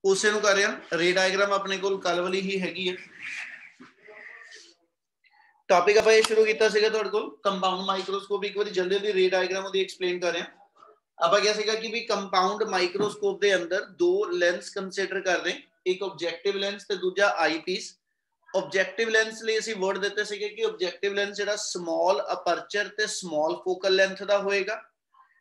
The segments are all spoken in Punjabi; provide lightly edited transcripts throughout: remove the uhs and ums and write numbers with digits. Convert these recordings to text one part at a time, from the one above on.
ਉਸੇ ਨੂੰ ਕਰ ਰਿਹਾ। ਰੇ ਡਾਇਗਰਾਮ ਆਪਣੇ ਕੋਲ ਕੱਲ ਵਾਲੀ ਹੀ ਹੈਗੀ ਹੈ। ਟੌਪਿਕ ਆਪਾਂ ਇਹ ਸ਼ੁਰੂ ਕੀਤਾ ਸੀਗਾ ਤੁਹਾਡੇ ਕੋਲ ਕੰਪਾਊਂਡ ਮਾਈਕਰੋਸਕੋਪ। ਇੱਕ ਵਾਰੀ ਜਲਦੀ ਜਲਦੀ ਰੇ ਡਾਇਗਰਾਮ ਉਹਦੀ ਐਕਸਪਲੇਨ ਕਰ ਰਿਹਾ। ਆਪਾਂ ਕਿਹਾ ਸੀਗਾ ਕਿ ਵੀ ਕੰਪਾਊਂਡ ਮਾਈਕਰੋਸਕੋਪ ਦੇ ਅੰਦਰ ਦੋ ਲੈਂਸ ਕੰਸੀਡਰ ਕਰਦੇ, ਇੱਕ ਆਬਜੈਕਟਿਵ ਲੈਂਸ ਤੇ ਦੂਜਾ ਆਈ ਪੀਸ। ਆਬਜੈਕਟਿਵ ਲੈਂਸ ਲਈ ਅਸੀਂ ਵਰਡ ਦਿੱਤੇ ਸੀਗੇ ਕਿ ਆਬਜੈਕਟਿਵ ਲੈਂਸ ਜਿਹੜਾ ਸਮਾਲ ਅਪਰਚਰ ਤੇ ਸਮਾਲ ਫੋਕਲ ਲੈਂਥ ਦਾ ਹੋਏਗਾ,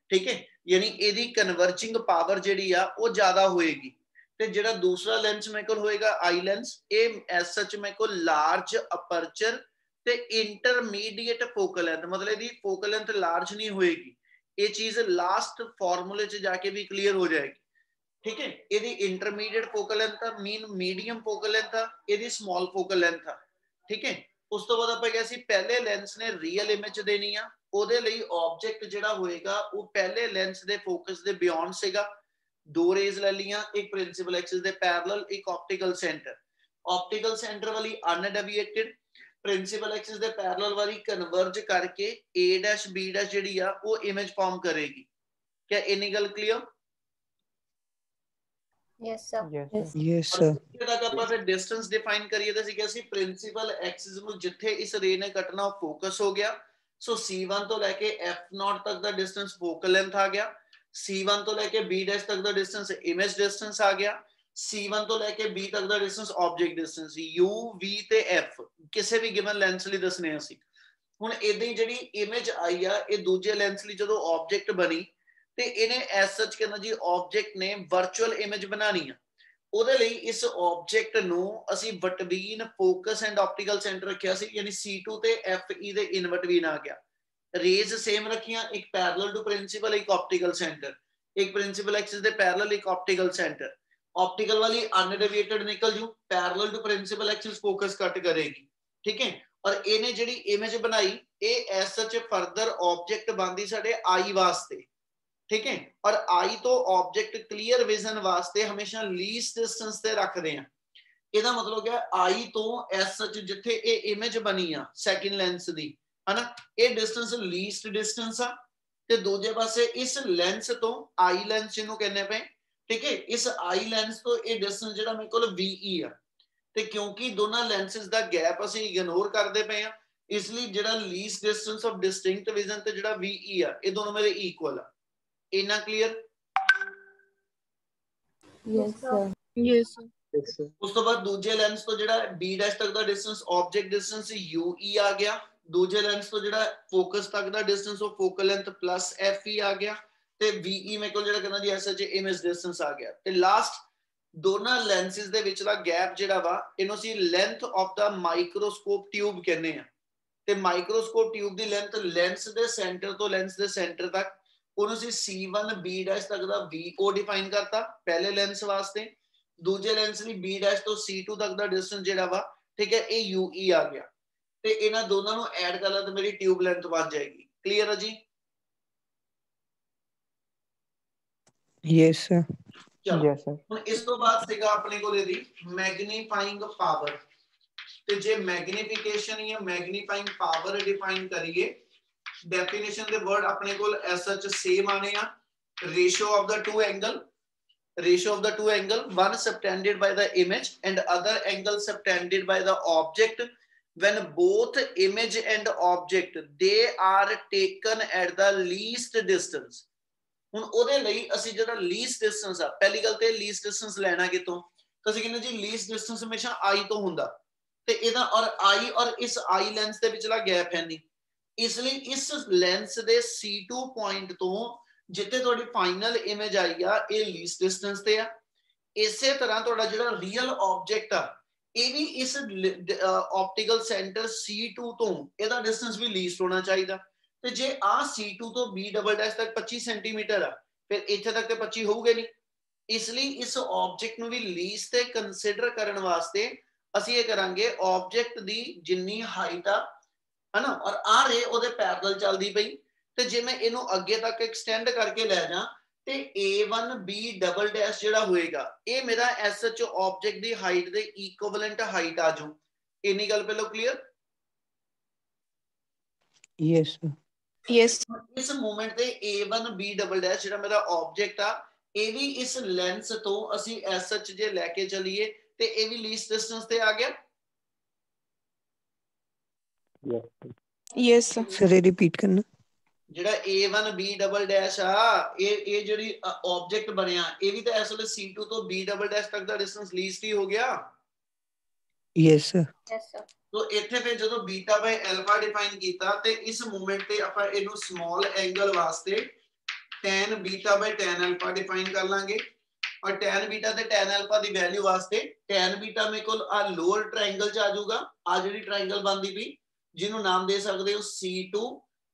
ਠੀਕ ਹੈ, ਯਾਨੀ ਇਹਦੀ ਕਨਵਰਜਿੰਗ ਪਾਵਰ ਜਿਹੜੀ ਆ ਉਹ ਜ਼ਿਆਦਾ ਹੋਏਗੀ। ਤੇ ਜਿਹੜਾ ਦੂਸਰਾ ਲੈਂਸ ਮੇਰੇ ਕੋਲ ਹੋਏਗਾ ਆਈ ਲੈਂਸ, ਇਹ ਐਸ ਸੱਚ ਮੇਰੇ ਕੋਲ ਲਾਰਜ ਅਪਰਚਰ ਤੇ ਇੰਟਰਮੀਡੀਏਟ ਫੋਕਲ ਲੈਂਥ, ਮਤਲਬ ਇਹਦੀ ਫੋਕਲ ਲੈਂਥ ਲਾਰਜ ਨਹੀਂ ਹੋਏਗੀ। ਇਹ ਚੀਜ਼ ਲਾਸਟ ਫਾਰਮੂਲੇ 'ਚ ਜਾ ਕੇ ਵੀ ਕਲੀਅਰ ਹੋ ਜਾਏਗੀ, ਠੀਕ ਹੈ। ਇਹਦੀ ਇੰਟਰਮੀਡੀਏਟ ਫੋਕਲ ਲੈਂਥ ਆ, ਮੀਨ ਮੀਡੀਅਮ ਫੋਕਲ ਲੈਂਥ ਆ, ਇਹਦੀ ਸਮਾਲ ਫੋਕਲ ਲੈਂਥ ਆ, ਠੀਕ ਹੈ। ਉਸ ਤੋਂ ਬਾਅਦ ਆਪਾਂ ਕਿਹਾ ਸੀ ਪਹਿਲੇ ਲੈਂਸ ਨੇ ਰੀਅਲ ਇਮੇਜ ਦੇਣੀ ਆ, ਉਹਦੇ ਲਈ ਆਬਜੈਕਟ ਜਿਹੜਾ ਹੋਏਗਾ ਉਹ ਪਹਿਲੇ ਲੈਂਸ ਦੇ ਫੋਕਸ ਦੇ ਬਿਯੋਂਡ ਸੀਗਾ। ਦੋ ਰੇਜ਼ ਲੈ ਲਈਆਂ, ਇੱਕ ਪ੍ਰਿੰਸੀਪਲ ਐਕਸਿਸ ਦੇ ਪੈਰਲਲ, ਇੱਕ ਆਪਟੀਕਲ ਸੈਂਟਰ। ਆਪਟੀਕਲ ਸੈਂਟਰ ਵਾਲੀ ਅਨਡੇਵੀਏਟਡ, ਪ੍ਰਿੰਸੀਪਲ ਐਕਸਿਸ ਦੇ ਪੈਰਲਲ ਵਾਲੀ ਕਨਵਰਜ ਕਰਕੇ A' B' ਜਿਹੜੀ ਆ ਉਹ ਇਮੇਜ ਫਾਰਮ ਕਰੇਗੀ। ਕਿਆ ਇੰਨੀ ਗੱਲ clear? Yes sir. Yes sir. ਤੱਕ ਆਪਾਂ ਫਿਰ ਡਿਸਟੈਂਸ ਡਿਫਾਈਨ ਕਰੀਏ ਤਾਂ ਅਸੀਂ ਕਿਹਾ ਸੀ ਪ੍ਰਿੰਸੀਪਲ ਐਕਸਿਸ ਨੂੰ ਜਿੱਥੇ ਇਸ ਰੇ ਨੇ ਕੱਟਣਾ ਉਹ ਫੋਕਸ ਹੋ ਗਿਆ। ਸੋ C1 ਤੋਂ ਲੈ ਕੇ F0 ਤੱਕ ਦਾ ਡਿਸਟੈਂਸ ਫੋਕਲ ਲੈਂਥ ਆ ਗਿਆ। C1 ਤੋਂ ਲੈ ਕੇ B' ਤੱਕ ਦਾ ਡਿਸਟੈਂਸ ਇਮੇਜ ਡਿਸਟੈਂਸ ਆ ਗਿਆ। C1 ਤੋਂ ਲੈ ਕੇ B ਤੱਕ ਦਾ distance object distance. U, V ਤੇ F ਕਿਸੇ ਵੀ ਗਿਵਨ ਲੈਂਸ ਲਈ ਦੱਸਣੇ ਅਸੀਂ। ਹੁਣ ਇਦਾਂ ਹੀ ਜਿਹੜੀ ਇਮੇਜ ਆਈ ਆ ਇਹ ਦੂਜੇ ਲੈਂਸ ਲਈ ਜਦੋਂ ਆਬਜੈਕਟ ਬਣੀ ਤੇ ਇਹਨੇ ਐਸ ਸੱਚ ਕਰਨਾ ਜੀ, ਆਬਜੈਕਟ ਨੇ ਵਰਚੁਅਲ ਇਮੇਜ ਬਣਾਣੀ ਆ। ਉਹਦੇ ਲਈ ਇਸ ਆਬਜੈਕਟ ਨੂੰ ਅਸੀਂ ਬਟਵੀਨ ਫੋਕਸ ਐਂਡ ਆਪਟੀਕਲ ਸੈਂਟਰ ਰੱਖਿਆ ਸੀ, ਯਾਨੀ C2 ਤੇ FE ਦੇ ਇਨ ਬਟਵੀਨ ਆ ਗਿਆ। ਰੇਜ਼ ਸੇਮ ਰੱਖੀਆਂ, ਇੱਕ ਪੈਰਲਲ ਟੂ ਪ੍ਰਿੰਸੀਪਲ, ਇੱਕ ਆਪਟੀਕਲ ਸੈਂਟਰ, ਇੱਕ ਪ੍ਰਿੰਸੀਪਲ ਐਕਸਿਸ ਦੇ ਪੈਰਲਲ, ਇੱਕ ਆਪਟੀਕਲ ਸੈਂਟਰ। ਆਪਟੀਕਲ ਵਾਲੀ ਅਨਡੇਵੀਏਟਡ ਨਿਕਲ ਜੂ, parallel to principal axis focus cut ਕਰੇਗੀ, ਠੀਕ ਹੈ। ਔਰ ਇਹਨੇ ਜਿਹੜੀ ਇਮੇਜ ਬਣਾਈ ਇਹ ਐਸ ਸੱਚ ਫਰਦਰ ਆਬਜੈਕਟ ਬਣਦੀ ਸਾਡੇ ਆਈ ਵਾਸਤੇ, ਠੀਕ ਹੈ। ਔਰ ਆਈ ਤੋਂ ਆਬਜੈਕਟ ਕਲੀਅਰ ਵਿਜ਼ਨ ਵਾਸਤੇ ਹਮੇਸ਼ਾ ਲੀਸਟ ਡਿਸਟੈਂਸ ਤੇ ਰੱਖਦੇ ਆ। ਇਹਦਾ ਮਤਲਬ ਹੈ ਆਈ ਤੋਂ ਐਸ ਸੱਚ ਜਿੱਥੇ ਇਹ ਇਮੇਜ ਬਣੀ ਆ ਸੈਕਿੰਡ ਲੈਂਸ ਦੀ, ਹਨਾ, ਇਹ ਡਿਸਟੈਂਸ ਲੀਸਟ ਡਿਸਟੈਂਸ ਆ। ਤੇ ਦੂਜੇ ਪਾਸੇ ਇਸ ਲੈਂਸ ਤੋਂ ਆਈ ਲੈਂਸ ਜਿਹਨੂੰ ਕਹਿੰਦੇ ਪਏ, ਠੀਕ ਹੈ, ਇਸ ਆਈ ਲੈਂਸ ਤੋਂ ਇਹ ਡਿਸਟੈਂਸ ਜਿਹੜਾ ਮੇਰੇ ਕੋਲ VE ਆ। ਤੇ ਕਿਉਂਕਿ ਦੋਨਾਂ ਲੈਂਸਸ ਦਾ ਗੈਪ ਅਸੀਂ ਇਗਨੋਰ ਕਰਦੇ ਪਏ ਆ, ਇਸ ਲਈ ਜਿਹੜਾ least distance of distinct vision ਤੇ ਜਿਹੜਾ VE ਆ ਇਹ ਦੋਨੋਂ ਮੇਰੇ ਇਕੁਅਲ ਆ। ਇੰਨਾ clear? Yes sir. Yes sir. ਉਸ ਤੋਂ ਬਾਅਦ ਦੂਜੇ ਲੈਂਸ ਤੋਂ ਜਿਹੜਾ B' ਤੱਕ ਦਾ ਡਿਸਟੈਂਸ ਆਬਜੈਕਟ ਡਿਸਟੈਂਸ UE ਆ ਗਿਆ। ਦੂਜੇ ਲੈਂਸ ਤੋਂ ਜਿਹੜਾ ਫੋਕਸ ਤੱਕ ਦਾ ਡਿਸਟੈਂਸ ਉਹ ਫੋਕਲ ਲੈਂਥ ਪਲੱਸ FE ਆ ਗਿਆ। ਤੇ VE ਮੇਰੇ ਕੋਲ ਜਿਹੜਾ ਕਹਿੰਦਾ G S H image distance ਆ ਗਿਆ। ਤੇ ਲਾਸਟ ਦੋਨਾਂ ਲੈਂਸਿਸ ਦੇ ਵਿਚਲਾ ਗੈਪ ਜਿਹੜਾ ਵਾ ਇਹਨੂੰ ਅਸੀਂ length of the microscope tube ਕਹਿੰਦੇ ਆ। ਤੇ ਮਾਈਕਰੋਸਕੋਪ ਟਿਊਬ ਦੀ ਲੈਂਥ ਲੈਂਸ ਦੇ ਸੈਂਟਰ ਤੋਂ ਲੈਂਸ ਦੇ ਸੈਂਟਰ ਤੱਕ, ਉਹਨੂੰ ਅਸੀਂ C1 B' ਤੱਕ ਦਾ VO ਡਿਫਾਈਨ ਕਰਤਾ ਪਹਿਲੇ ਲੈਂਸ ਵਾਸਤੇ। ਦੂਜੇ ਲੈਂਸ ਲਈ B' ਤੋਂ C2 ਤੱਕ ਦਾ ਡਿਸਟੈਂਸ ਜਿਹੜਾ ਵਾ, ਠੀਕ ਹੈ, ਇਹ UE ਆ ਗਿਆ। ਤੇ ਇਹਨਾਂ ਦੋਨਾਂ ਨੂੰ ਐਡ ਕਰ ਲਾ ਤਾਂ ਮੇਰੀ ਟਿਊਬ ਲੈਂਥ ਬਣ ਜਾਏਗੀ। ਕਲੀਅਰ ਹੈ ਜੀ? Yes sir. ਚਲੋ ਹੁਣ ਇਸ ਤੋਂ ਬਾਅਦ ਸੀਗਾ ਆਪਣੇ ਕੋਲ ਇਹਦੀ ਮੈਗਨੀਫਾਈਂਗ ਪਾਵਰ। ਤੇ ਜੇ ਮੈਗਨੀਫਿਕੇਸ਼ਨ ਜਾਂ ਮੈਗਨੀਫਾਈਂਗ ਪਾਵਰ ਡਿਫਾਈਨ ਕਰੀਏ, ਡੈਫੀਨੇਸ਼ਨ ਦੇ ਵਰਡ ਆਪਣੇ ਕੋਲ ਐਸ ਸੱਚ ਸੇਮ ਆਣੇ ਆ। Ratio of the two angle, ratio of the two angle, one subtended by the image and other angle subtended by the object, when both image and object they are taken at the least distance। ਹੁਣ ਉਹਦੇ ਲਈ ਅਸੀਂ ਜਿਹੜਾ ਲੀਸਟ ਡਿਸਟੈਂਸ ਆ, ਪਹਿਲੀ ਗੱਲ ਤੇ ਲੀਸਟ ਡਿਸਟੈਂਸ ਲੈਣਾ ਕਿਤੋਂ, ਤਾਂ ਅਸੀਂ ਕਹਿੰਦੇ ਜੀ ਲੀਸਟ ਡਿਸਟੈਂਸ ਹਮੇਸ਼ਾ I ਤੋਂ ਹੁੰਦਾ। ਤੇ ਇਹਦਾ ਔਰ I ਔਰ ਇਸ I ਲੈਂਸ ਦੇ ਵਿਚਲਾ ਗੈਪ ਹੈ ਨਹੀਂ, ਇਸ ਲਈ ਇਸ ਲੈਂਸ ਦੇ C2 ਪੁਆਇੰਟ ਤੋਂ ਜਿੱਥੇ ਤੁਹਾਡੀ ਫਾਈਨਲ ਇਮੇਜ ਆਈ ਆ ਇਹ ਲੀਸਟ ਡਿਸਟੈਂਸ ਤੇ ਆ। ਇਸੇ ਤਰ੍ਹਾਂ ਤੁਹਾਡਾ ਜਿਹੜਾ ਰੀਅਲ ਆਬਜੈਕਟ ਆ ਇਹ ਵੀ ਇਸ ਆਪਟੀਕਲ ਸੈਂਟਰ C2 ਤੋਂ ਇਹਦਾ ਡਿਸਟੈਂਸ ਵੀ ਲੀਸਟ ਹੋਣਾ ਚਾਹੀਦਾ। ਤੇ ਜੇ ਆ C2 ਤੋਂ B' ਤੱਕ 25 ਸੈਂਟੀਮੀਟਰ ਆ, ਫਿਰ ਇੱਥੇ ਤੱਕ ਤੇ 25 ਹੋਊਗੇ ਨਹੀਂ। ਇਸ ਲਈ ਇਸ ਆਬਜੈਕਟ ਨੂੰ ਵੀ ਲੀਸਟ ਤੇ ਕੰਸੀਡਰ ਕਰਨ ਵਾਸਤੇ ਅਸੀਂ ਇਹ ਕਰਾਂਗੇ, ਆਬਜੈਕਟ ਦੀ ਜਿੰਨੀ ਹਾਈਟ ਆ, ਹਨਾ, ਔਰ ਆ ਰੇ ਉਹਦੇ ਪੈਰਲਲ ਚੱਲਦੀ ਪਈ, ਤੇ ਜੇ ਮੈਂ ਇਹਨੂੰ ਅੱਗੇ ਤੱਕ ਐਕਸਟੈਂਡ ਕਰਕੇ ਲੈ ਜਾ ਤੇ A1B' ਜਿਹੜਾ ਹੋਏਗਾ ਇਹ ਮੇਰਾ ਐਸਐਚ ਆਬਜੈਕਟ ਦੀ ਹਾਈਟ ਦੇ ਇਕੁਇਵਲੈਂਟ ਹਾਈਟ ਆ ਜਾਊ। ਇੰਨੀ ਗੱਲ ਪਹਿਲਾਂ ਕਲੀਅਰ? Yes sir. Yes. ਇਸ ਮੂਮੈਂਟ ਤੇ A1B' ਜਿਹੜਾ ਮੇਰਾ ਆਬਜੈਕਟ ਆ ਇਹ ਵੀ ਇਸ ਲੈਂਸ ਤੋਂ ਅਸੀਂ ਐਸ ਸੱਚ ਜੇ ਲੈ ਕੇ ਚਲੀਏ ਤੇ ਇਹ ਵੀ ਲੀਸਟ ਡਿਸਟੈਂਸ ਤੇ ਆ ਗਿਆ। यस सर रिपीट करना। ਜਿਹੜਾ A1 B ਡਬਲ ਡੈਸ਼ ਆ ਇਹ ਜਿਹੜੀ ਆਬਜੈਕਟ ਬਣਿਆ ਇਹ ਵੀ ਤਾਂ ਇਸ ਵੇਲੇ C2 ਤੋਂ B ਡਬਲ ਡੈਸ਼ ਤੱਕ ਦਾ ਡਿਸਟੈਂਸ ਲੀਸਟ ਹੀ ਹੋ ਗਿਆ। Yes sir. तो ਇੱਥੇ ਫਿਰ ਜਦੋਂ ਬੀਟਾ ਬਾਈ ਅਲਫਾ ਡਿਫਾਈਨ ਕੀਤਾ ਤੇ ਇਸ ਮੂਮੈਂਟ ਤੇ ਆਪਾਂ ਇਹਨੂੰ ਸਮਾਲ ਐਂਗਲ ਵਾਸਤੇ tan ਬੀਟਾ ਬਾਈ tan ਅਲਫਾ ਡਿਫਾਈਨ ਕਰ ਲਾਂਗੇ ਔਰ tan ਬੀਟਾ ਤੇ tan ਅਲਫਾ ਦੀ ਵੈਲਿਊ ਵਾਸਤੇ tan ਬੀਟਾ ਮੇਰੇ ਕੋਲ ਆ ਲੋਅਰ ਟ੍ਰਾਇੰਗਲ ਚ ਆ ਜਾਊਗਾ। ਆ ਜਿਹੜੀ ਟ੍ਰਾਇੰਗਲ ਬਣਦੀ ਵੀ ਜਿਹਨੂੰ ਨਾਮ ਦੇ ਸਕਦੇ ਹੋ C2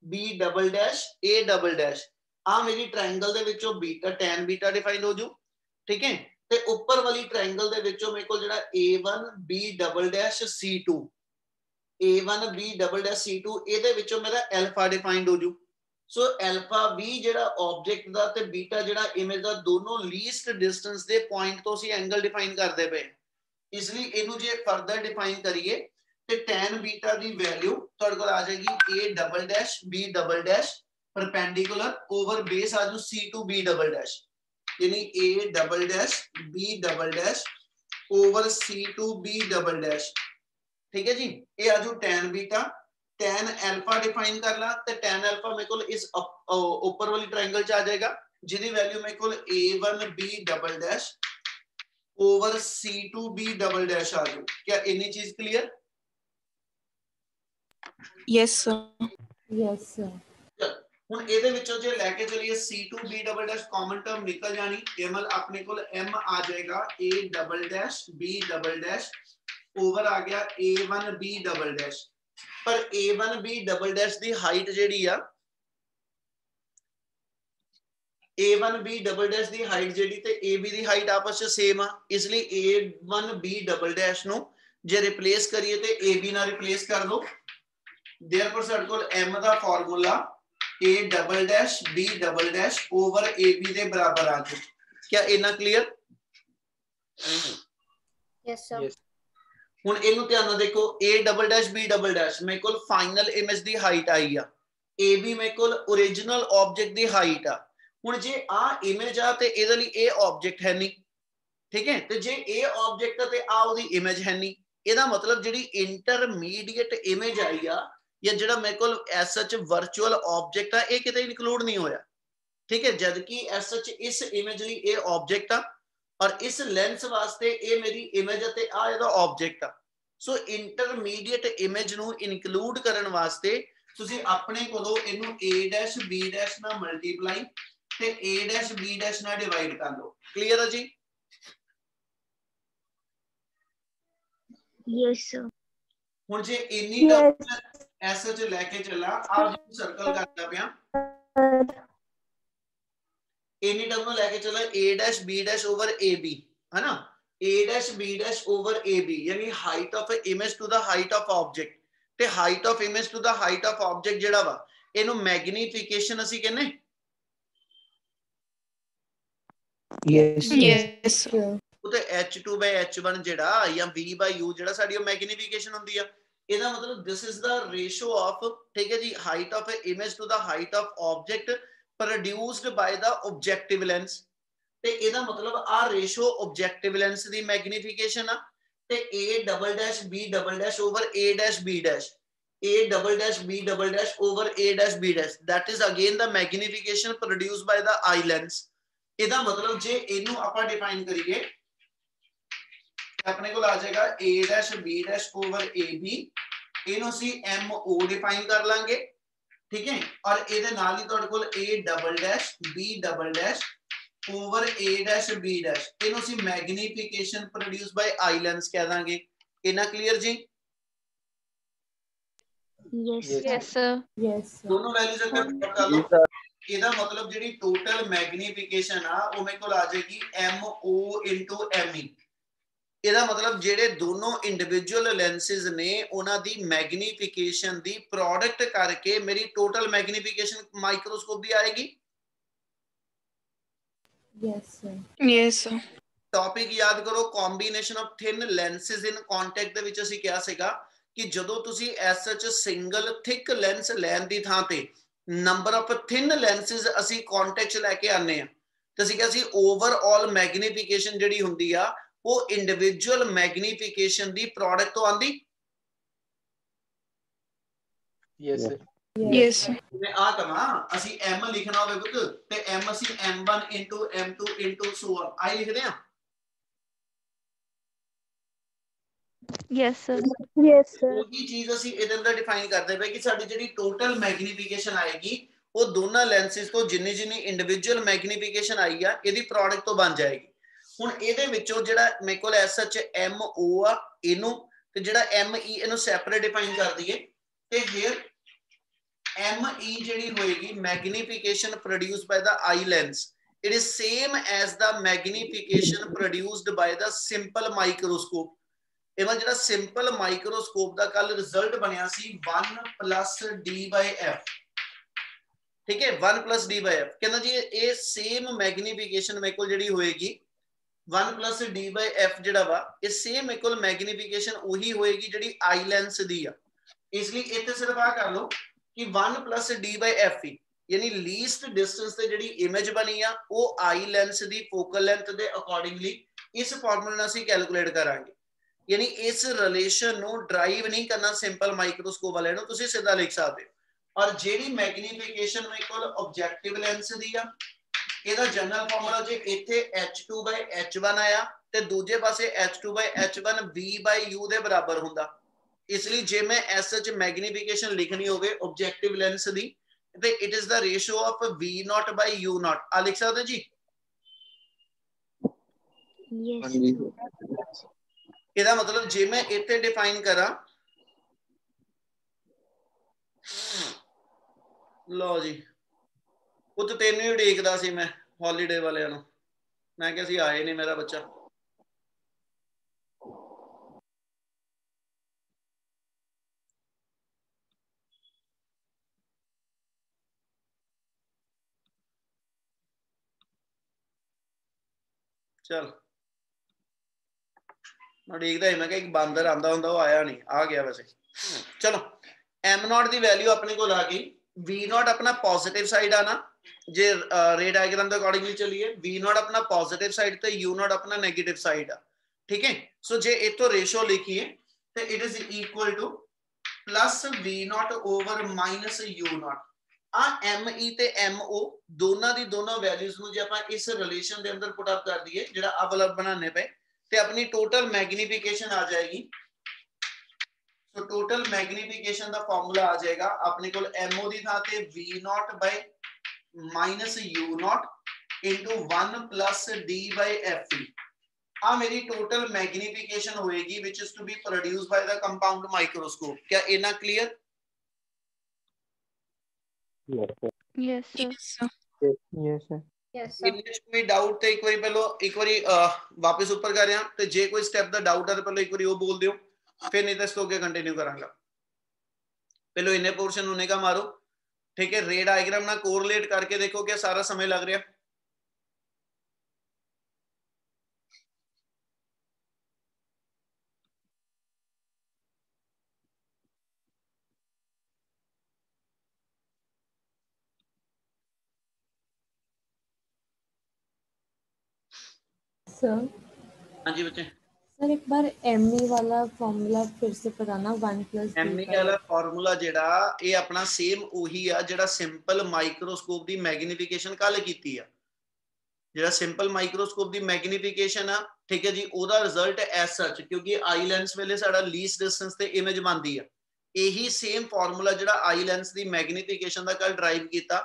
B double dash A double dash. ਆ ਮੇਰੀ ਟ੍ਰਾਇੰਗਲ ਦੇ ਵਿੱਚੋਂ ਬੀਟਾ tan ਬੀਟਾ ਡਿਫਾਈਨ ਹੋ ਜੂ। ਠੀਕ ਹੈ ਤੇ ਉੱਪਰ ਵਾਲੀ ਟ੍ਰਾਇੰਗਲ ਦੇ ਵਿੱਚੋਂ ਮੇਰੇ ਕੋਲ ਜਿਹੜਾ A1 B double dash C2 A1 B double dash C2 ਇਹਦੇ ਵਿੱਚੋਂ ਮੇਰਾ ਅਲਫਾ ਡਿਫਾਈਨਡ ਹੋ ਜੂ। ਸੋ ਅਲਫਾ B ਜਿਹੜਾ ਆਬਜੈਕਟ ਦਾ ਤੇ ਬੀਟਾ ਜਿਹੜਾ ਇਮੇਜ ਦਾ ਦੋਨੋਂ ਲੀਸਟ ਡਿਸਟੈਂਸ ਦੇ ਪੁਆਇੰਟ ਤੋਂ ਅਸੀਂ ਐਂਗਲ ਡਿਫਾਈਨ ਕਰਦੇ ਪਏ। ਇਸ ਲਈ ਇਹਨੂੰ ਜੇ ਫਰਦਰ ਡਿਫਾਈਨ ਕਰੀਏ ਤੇ tan ਬੀਟਾ ਦੀ ਵੈਲਿਊ ਤੁਹਾਡੇ ਕੋਲ ਆ ਜਾਏਗੀ A double dash B double dash perpendicular over base ਆ ਜੂ C2 B ਡਬਲ ਡੈਸ਼ यानी A double dash B double dash over C2 B double dash. ठीक है जी ये आजू tan beta tan alpha define कर ला ते tan अल्फा मेरे को इस ऊपर वाली ट्रायंगल च आ जाएगा जिसकी वैल्यू मेरे को A1 B double dash over C2 B double dash आ जाऊ। क्या इतनी चीज clear? Yes sir. Yes sir. ਹੁਣ ਇਹਦੇ ਵਿੱਚੋਂ ਜੇ ਲੈ ਕੇ ਚਲੀਏ C2 B double dash common term ਨਿਕਲ ਜਾਣੀ ਕੇਵਲ ਆਪਣੇ ਕੋਲ M ਆ ਜਾਏਗਾ A double dash B double dash over ਆ ਗਿਆ A1 B ਡਬਲ ਡੈਸ਼। ਪਰ A1 B ਡਬਲ ਡੈਸ਼ ਦੀ ਹਾਈਟ ਜਿਹੜੀ ਆ A1 B ਡਬਲ ਡੈਸ਼ ਦੀ ਹਾਈਟ ਜਿਹੜੀ ਤੇ AB ਦੀ ਹਾਈਟ ਆਪਸ ਵਿੱਚ ਸੇਮ ਆ ਇਸ ਲਈ A1 B ਡਬਲ ਡੈਸ਼ ਨੂੰ ਜੇ ਰਿਪਲੇਸ ਕਰੀਏ ਤੇ AB ਨਾਲ ਰਿਪਲੇਸ ਕਰ ਦੋ। देयरफॉर ਸਾਡੇ ਕੋਲ M the formula A double dash B double dash over AB ਦੇ ਬਰਾਬਰ ਆ ਜਾਏ। क्या इतना क्लियर? Yes sir. ਹੁਣ ਇਹਨੂੰ ਧਿਆਨ ਨਾਲ ਦੇਖੋ A double dash B double dash ਮੇਰੇ ਕੋਲ ਫਾਈਨਲ ਇਮੇਜ ਦੀ ਹਾਈਟ ਆਈ ਆ AB ਮੇਰੇ ਕੋਲ ओरिजिनल ਆਬਜੈਕਟ ਦੀ ਹਾਈਟ ਆ। ਹੁਣ ਜੇ ਆ ਇਮੇਜ ਆ ਤੇ ਇਹਦੇ ਲਈ ਇਹ ਆਬਜੈਕਟ ਹੈ ਨਹੀਂ। ਠੀਕ ਹੈ ਤੇ ਜੇ ਇਹ ਆਬਜੈਕਟ ਤੇ ਆ ਉਹਦੀ ਇਮੇਜ ਹੈ ਨਹੀਂ ਇਹਦਾ ਮਤਲਬ ਜਿਹੜੀ ਇੰਟਰਮੀਡੀਏਟ ਇਮੇਜ ਆਈ ਆ या ਜਿਹੜਾ ਮੇਰੇ ਕੋਲ ਐਸ ਸੱਚ ਵਰਚੁਅਲ ਆਬਜੈਕਟ ਆ ਇਹ ਕਿਤੇ ਇਨਕਲੂਡ ਨਹੀਂ ਹੋਇਆ। ਠੀਕ ਹੈ ਜਦ ਕਿ ਐਸ ਸੱਚ ਇਸ ਇਮੇਜ ਲਈ ਇਹ ਆਬਜੈਕਟ ਆ ਔਰ ਇਸ ਲੈਂਸ ਵਾਸਤੇ ਇਹ ਮੇਰੀ ਇਮੇਜ ਅਤੇ ਆ ਇਹਦਾ ਆਬਜੈਕਟ ਆ। ਸੋ ਇੰਟਰਮੀਡੀਏਟ ਇਮੇਜ ਨੂੰ ਇਨਕਲੂਡ ਕਰਨ ਵਾਸਤੇ ਤੁਸੀਂ ਆਪਣੇ ਕੋਲੋਂ ਇਹਨੂੰ A ਡੈਸ਼ B ਡੈਸ਼ ਨਾਲ ਮਲਟੀਪਲਾਈ ਤੇ A ਡੈਸ਼ B ਡੈਸ਼ ਨਾਲ ਡਿਵਾਈਡ ਕਰ ਲਓ। ਕਲੀਅਰ ਹੈ ਜੀ? Yes sir. ਹੁਣ ਜੇ ਇੰਨੀ ਐਸ ਚ ਲੈ ਕੇ ਚੱਲਾ ਆ ਜਿਹਨੂੰ ਸਰਕਲ ਕਰਦਾ ਪਿਆ ਇੰਨੀ ਟਰਮ ਨੂੰ ਲੈ ਕੇ ਚੱਲਾ A dash B dash over AB है ना A dash B dash over AB यानी height of image to the height of object ते height of image to the height of object जेड़ा वा इनु मैग्नीफिकेशन ਅਸੀਂ ਕਹਿੰਨੇ। यस यस ਉਹ ਤੇ H2/H1 ਜਿਹੜਾ ਜਾਂ V/U ਜਿਹੜਾ ਸਾਡੀ ਉਹ ਮੈਗਨੀਫਿਕੇਸ਼ਨ ਹੁੰਦੀ ਆ। ਇਹਦਾ ਮਤਲਬ this is the ratio of ਠੀਕ ਹੈ ਜੀ height of a image to the height of object produced by the objective lens ਤੇ ਇਹਦਾ ਮਤਲਬ ਆ ਰੇਸ਼ੋ ਆਬਜੈਕਟਿਵ ਲੈਂਸ ਦੀ ਮੈਗਨੀਫਿਕੇਸ਼ਨ ਆ ਤੇ A double dash B double dash over A dash B dash A double dash B double dash over A dash B dash that is again the magnification produced by the eye lens। ਇਹਦਾ ਮਤਲਬ ਜੇ ਇਹਨੂੰ ਆਪਾਂ ਡਿਫਾਈਨ ਕਰੀਏ ਆਪਣੇ ਕੋਲ ਆ ਜਾਏਗਾ A dash B dash over AB ਇਹਨੂੰ ਅਸੀਂ MO ਡਿਫਾਈਨ ਕਰ ਲਾਂਗੇ। ਠੀਕ ਹੈ ਔਰ ਇਹਦੇ ਨਾਲ ਹੀ ਤੁਹਾਡੇ ਕੋਲ A double dash B double dash over A dash B dash ਇਹਨੂੰ ਅਸੀਂ ਮੈਗਨੀਫਿਕੇਸ਼ਨ ਪ੍ਰੋਡਿਊਸ ਬਾਈ ਆਈ ਲੈਂਸ ਕਹਿ ਦਾਂਗੇ। ਇਹਨਾਂ ਕਲੀਅਰ ਜੀ? Yes yes sir. यस दोनों वैल्यूज अगर पुट कर लो ਇਹਦਾ ਮਤਲਬ ਜਿਹੜੀ ਟੋਟਲ ਮੈਗਨੀਫਿਕੇਸ਼ਨ ਆ ਉਹ ਮੇਰੇ ਕੋਲ ਆ ਜਾਏਗੀ MO into ME। ਇਹਦਾ ਮਤਲਬ ਜਿਹੜੇ ਦੋਨੋਂ ਇੰਡੀਵਿਜੂਅਲ ਲੈਂਸਸ ਨੇ ਉਹਨਾਂ ਦੀ ਮੈਗਨੀਫਿਕੇਸ਼ਨ ਦੀ ਪ੍ਰੋਡਕਟ ਕਰਕੇ ਮੇਰੀ ਟੋਟਲ ਮੈਗਨੀਫਿਕੇਸ਼ਨ ਮਾਈਕਰੋਸਕੋਪ ਦੀ ਆਏਗੀ। Yes sir. Yes sir. Topic ਯਾਦ ਕਰੋ combination of thin lenses in contact ਦੇ ਵਿੱਚ ਅਸੀਂ ਕਿਹਾ ਸੀਗਾ ਕਿ ਜਦੋਂ ਤੁਸੀਂ ਐਸ ਸੱਚ ਸਿੰਗਲ ਥਿਕ ਲੈਂਸ ਲੈਣ ਦੀ ਥਾਂ ਤੇ ਨੰਬਰ ਆਫ ਥਿਨ ਲੈਂਸਸ ਅਸੀਂ ਕੰਟੈਕਟ ਚ ਲੈ ਕੇ ਆਨੇ ਆ ਤੇ ਅਸੀਂ ਕਿਹਾ ਸੀ ਓਵਰਆਲ ਮੈਗਨੀਫਿਕੇਸ਼ਨ ਜਿਹੜੀ ਹੁੰਦੀ ਆ ਉਹ ਇੰਡੀਵਿਜੂਅਲ ਮੈਗਨੀਫਿਕੇਸ਼ਨ ਦੀ ਪ੍ਰੋਡਕਟ ਤੋਂ ਆਂਦੀ। Yes, sir. Yes, sir. ਮੈਂ ਆ ਕਹਾਂ ਅਸੀਂ m ਲਿਖਣਾ ਹੋਵੇ ਪੁੱਤ ਤੇ m ਅਸੀਂ m1 m2 so on ਆਈ ਲਿਖਦੇ ਆ। Yes, sir. Yes, sir. ਉਹੀ ਚੀਜ਼ ਅਸੀਂ ਇਹਦੇ ਅੰਦਰ ਡਿਫਾਈਨ ਕਰਦੇ ਪਏ ਕਿ ਸਾਡੀ ਜਿਹੜੀ ਟੋਟਲ ਮੈਗਨੀਫਿਕੇਸ਼ਨ ਆਏਗੀ ਉਹ ਦੋਨਾਂ ਲੈਂਸਿਸ ਤੋਂ ਜਿੰਨੀ ਇੰਡੀਵਿਜੂਅਲ ਮੈਗਨੀਫਿਕੇਸ਼ਨ ਆਈ ਆ ਇਹਦੀ ਪ੍ਰੋਡਕਟ ਤੋਂ ਬਣ ਜਾਏਗੀ। ਹੁਣ ਇਹਦੇ ਵਿੱਚੋਂ ਜਿਹੜਾ ਮੇਰੇ ਕੋਲ ਐਸ ਸੱਚ MO ਆ ਇਹਨੂੰ ਤੇ ਜਿਹੜਾ ME ਇਹਨੂੰ ਸੈਪਰੇਟ ਡਿਫਾਈਨ ਕਰ ਦਈਏ ਤੇ ਹੇਅਰ ME ਜਿਹੜੀ ਹੋਏਗੀ magnification produced by the eye lens it is same as the magnification produced by the simple microscope. ਇਹਦਾ ਜਿਹੜਾ ਸਿੰਪਲ ਮਾਈਕਰੋਸਕੋਪ ਦਾ ਕੱਲ ਰਿਜ਼ਲਟ ਬਣਿਆ ਸੀ 1 + D/F, ਠੀਕ ਹੈ 1 + D/F ਕਹਿੰਦਾ ਜੀ ਇਹ ਸੇਮ ਮੈਗਨੀਫਿਕੇਸ਼ਨ ਮੇਰੇ ਕੋਲ ਜਿਹੜੀ ਹੋਏਗੀ 1 + D/F ਜਿਹੜਾ ਵਾ ਇਹ ਸੇਮ ਮੇਰੇ ਕੋਲ ਮੈਗਨੀਫਿਕੇਸ਼ਨ ਉਹੀ ਹੋਏਗੀ ਜਿਹੜੀ ਆਈ ਲੈਂਸ ਦੀ ਆ। ਇਸ ਲਈ ਇੱਥੇ ਸਿਰਫ ਆ ਕਰ ਲਓ ਕਿ 1 + D/F ਹੀ ਯਾਨੀ ਲੀਸਟ ਡਿਸਟੈਂਸ ਤੇ ਜਿਹੜੀ ਇਮੇਜ ਬਣੀ ਆ ਉਹ ਆਈ ਲੈਂਸ ਦੀ ਫੋਕਲ ਲੈਂਥ ਦੇ ਅਕੋਰਡਿੰਗਲੀ ਇਸ ਫਾਰਮੂਲੇ ਨਾਲ ਅਸੀਂ ਕੈਲਕੂਲੇਟ ਕਰਾਂਗੇ। ਯਾਨੀ ਇਸ ਰਿਲੇਸ਼ਨ ਨੂੰ ਡਰਾਈਵ ਨਹੀਂ ਕਰਨਾ ਸਿੰਪਲ ਮਾਈਕਰੋਸਕੋਪ ਵਾਲੇ ਨੂੰ, ਤੁਸੀਂ ਸਿੱਧਾ ਲਿਖ ਸਕਦੇ ਹੋ। ਔਰ ਜਿਹੜੀ ਮੈਗਨੀਫਿਕੇਸ਼ਨ ਮੇਰੇ ਕੋਲ ਆਬਜੈਕਟਿਵ ਲੈਂਸ ਦੀ ਆ ਇਹਦਾ ਜਨਰਲ ਫਾਰਮੂਲਾ ਜੇ ਇੱਥੇ h2/h1 ਆਇਆ ਤੇ ਦੂਜੇ ਪਾਸੇ h2/h1 v/u ਦੇ ਬਰਾਬਰ ਹੁੰਦਾ। ਇਸ ਲਈ ਜੇ ਮੈਂ ਐਸ ਚ ਮੈਗਨੀਫਿਕੇਸ਼ਨ ਲਿਖਣੀ ਹੋਵੇ ਆਬਜੈਕਟਿਵ ਲੈਂਸ ਦੀ ਤੇ it is the ratio of v0/u0 ਆ ਲਿਖ ਸਕਦੇ ਜੀ। Yes. ਇਹਦਾ ਮਤਲਬ ਜੇ ਮੈਂ ਇੱਥੇ ਡਿਫਾਈਨ ਕਰਾਂ ਲਓ ਜੀ ਉਹ ਤਾਂ ਤੈਨੂੰ ਹੀ ਉਡੀਕਦਾ ਸੀ ਮੈਂ ਹੌਲੀਡੇ ਵਾਲਿਆਂ ਨੂੰ, ਮੈਂ ਕਿਹਾ ਸੀ ਆਏ ਨਹੀਂ ਮੇਰਾ ਬੱਚਾ। चल मैं देखता ही मैं एक बांदर आंदा हुंदा वो आया नहीं, आ गया वैसे। चलो m0 की वैल्यू अपने को आ गई, v0 अपना पॉजिटिव साइड आना जे रे डायग्राम के अकॉर्डिंगली चलिए v0 अपना पॉजिटिव साइड ते u0 अपना नेगेटिव साइड आ, ठीक है। सो जे इतो रेशियो लिखिए तो it is equal to plus v0 over minus u0। आ ME ते MO दोनों दी दोनों वैल्यूज ਨੂੰ ਜੇ ਆਪਾਂ ਇਸ ਰਿਲੇਸ਼ਨ ਦੇ ਅੰਦਰ ਪੁੱਟ ਅਪ ਕਰ ਦਈਏ ਜਿਹੜਾ ਅਵਲਬ ਬਣਾਣੇ ਪਏ ਤੇ ਆਪਣੀ ਟੋਟਲ ਮੈਗਨੀਫਿਕੇਸ਼ਨ ਆ ਜਾਏਗੀ। ਸੋ ਟੋਟਲ ਮੈਗਨੀਫਿਕੇਸ਼ਨ ਦਾ ਫਾਰਮੂਲਾ ਆ ਜਾਏਗਾ ਆਪਣੇ ਕੋਲ MO ਦੀ ਥਾਂ ਤੇ v0 minus u0 into 1 plus d/f। आ मेरी टोटल मैग्निफिकेशन होएगी which is to be produced by the compound microscope। क्या इतना clear? Yes, sir. Yes, sir. Yes, sir. Yes, sir. इनमें कोई डाउट ते एक बारी पहलो एक बारी वापस ऊपर कर रहे हैं ते जे कोई स्टेप दा डाउट है तो पहलो एक बारी वो बोल दियो फिर नहीं तो इसको आगे कंटिन्यू करांगा। पहलो इन्ने पोर्शन होने का मारो, ठीक है। रे डायग्राम ना कोरिलेट करके देखो क्या सारा समय लग रहा है। सर हाँ जी बच्चे, सर एक बार ME वाला फॉर्मूला फिर से बताना 1 + ME वाला फार्मूला जेड़ा ये अपना सेम ਉਹੀ ਆ ਜਿਹੜਾ ਸਿੰਪਲ ਮਾਈਕਰੋਸਕੋਪ ਦੀ ਮੈਗਨੀਫਿਕੇਸ਼ਨ ਕੱਲ ਕੀਤੀ ਆ। ਜਿਹੜਾ ਸਿੰਪਲ ਮਾਈਕਰੋਸਕੋਪ ਦੀ ਮੈਗਨੀਫਿਕੇਸ਼ਨ ਆ, ਠੀਕ ਹੈ ਜੀ, ਉਹਦਾ ਰਿਜ਼ਲਟ ਐਸ ਸੱਚ ਕਿਉਂਕਿ ਆਈ ਲੈਂਸ ਵੇਲੇ ਸਾਡਾ ਲੀਸਟ ਡਿਸਟੈਂਸ ਤੇ ਇਮੇਜ ਬਣਦੀ ਆ। ਇਹੀ ਸੇਮ ਫਾਰਮੂਲਾ ਜਿਹੜਾ ਆਈ ਲੈਂਸ ਦੀ ਮੈਗਨੀਫਿਕੇਸ਼ਨ ਦਾ ਕੱਲ ਡਰਾਈਵ ਕੀਤਾ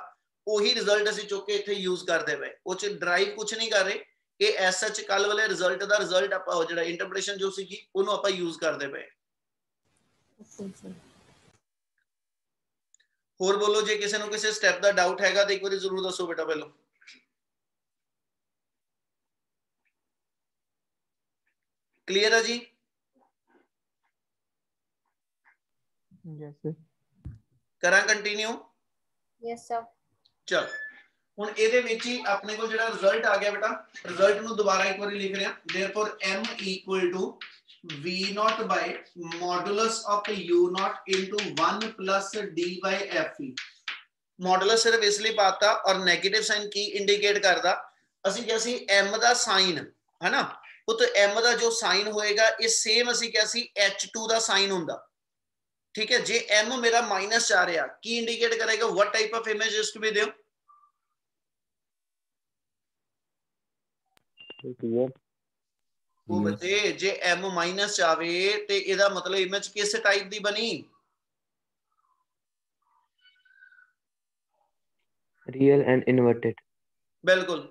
ਉਹੀ ਰਿਜ਼ਲਟ ਅਸੀਂ ਚੁੱਕ ਕੇ ਇੱਥੇ ਯੂਜ਼ ਕਰਦੇ ਪਏ। ਉਹ ਚ ਡਰਾਈਵ ਕੁਝ ਨਹੀਂ ਕਰ ਰਹੇ, ਇਹ ਐਸ ਸੱਚ ਕੱਲ ਵਾਲੇ ਰਿਜ਼ਲਟ ਦਾ ਰਿਜ਼ਲਟ ਆਪਾਂ ਜਿਹੜਾ ਇੰਟਰਪ੍ਰੀਟੇਸ਼ਨ ਜੋ ਸੀਗੀ ਉਹਨੂੰ ਆਪਾਂ ਯੂਜ਼ ਕਰਦੇ ਪਏ। ਹੋਰ ਬੋਲੋ ਜੇ ਕਿਸੇ ਨੂੰ ਕਿਸੇ ਸਟੈਪ ਦਾ ਡਾਊਟ ਹੈਗਾ ਤਾਂ ਇੱਕ ਵਾਰੀ ਜ਼ਰੂਰ ਦੱਸੋ ਬੇਟਾ ਪਹਿਲਾਂ। क्लियर है जी? Yes, sir. करा कंटिन्यू? Yes sir. चल ਹੁਣ ਇਹਦੇ ਵਿੱਚ ਹੀ ਆਪਣੇ ਕੋਲ ਜਿਹੜਾ ਰਿਜ਼ਲਟ ਆ ਗਿਆ ਬੇਟਾ, ਰਿਜ਼ਲਟ ਨੂੰ ਦੁਬਾਰਾ ਇੱਕ ਵਾਰੀ ਲਿਖ ਰਿਹਾ। therefore m equal to v0 by modulus of u0 into 1 plus d/f। Modulus ਸਿਰਫ ਇਸ ਲਈ ਪਾਤਾ ਔਰ 네ਗੇਟਿਵ ਸਾਈਨ ਕੀ ਇੰਡੀਕੇਟ ਕਰਦਾ ਅਸੀਂ ਕਿਹਾ ਸੀ m ਦਾ ਸਾਈਨ है ना, तो m ਦਾ ਜੋ ਸਾਈਨ ਹੋਏਗਾ ਇਹ ਸੇਮ ਅਸੀਂ ਕਿਹਾ ਸੀ h2 ਦਾ ਸਾਈਨ ਹੁੰਦਾ। ठीक है, जे m मेरा माइनस जा रहा की इंडिकेट करेगा what type of image is to be there. वो बच्चे जे m माइनस जावे ते एदा मतलब इमेज किस टाइप दी बनी? Real and inverted. बिल्कुल,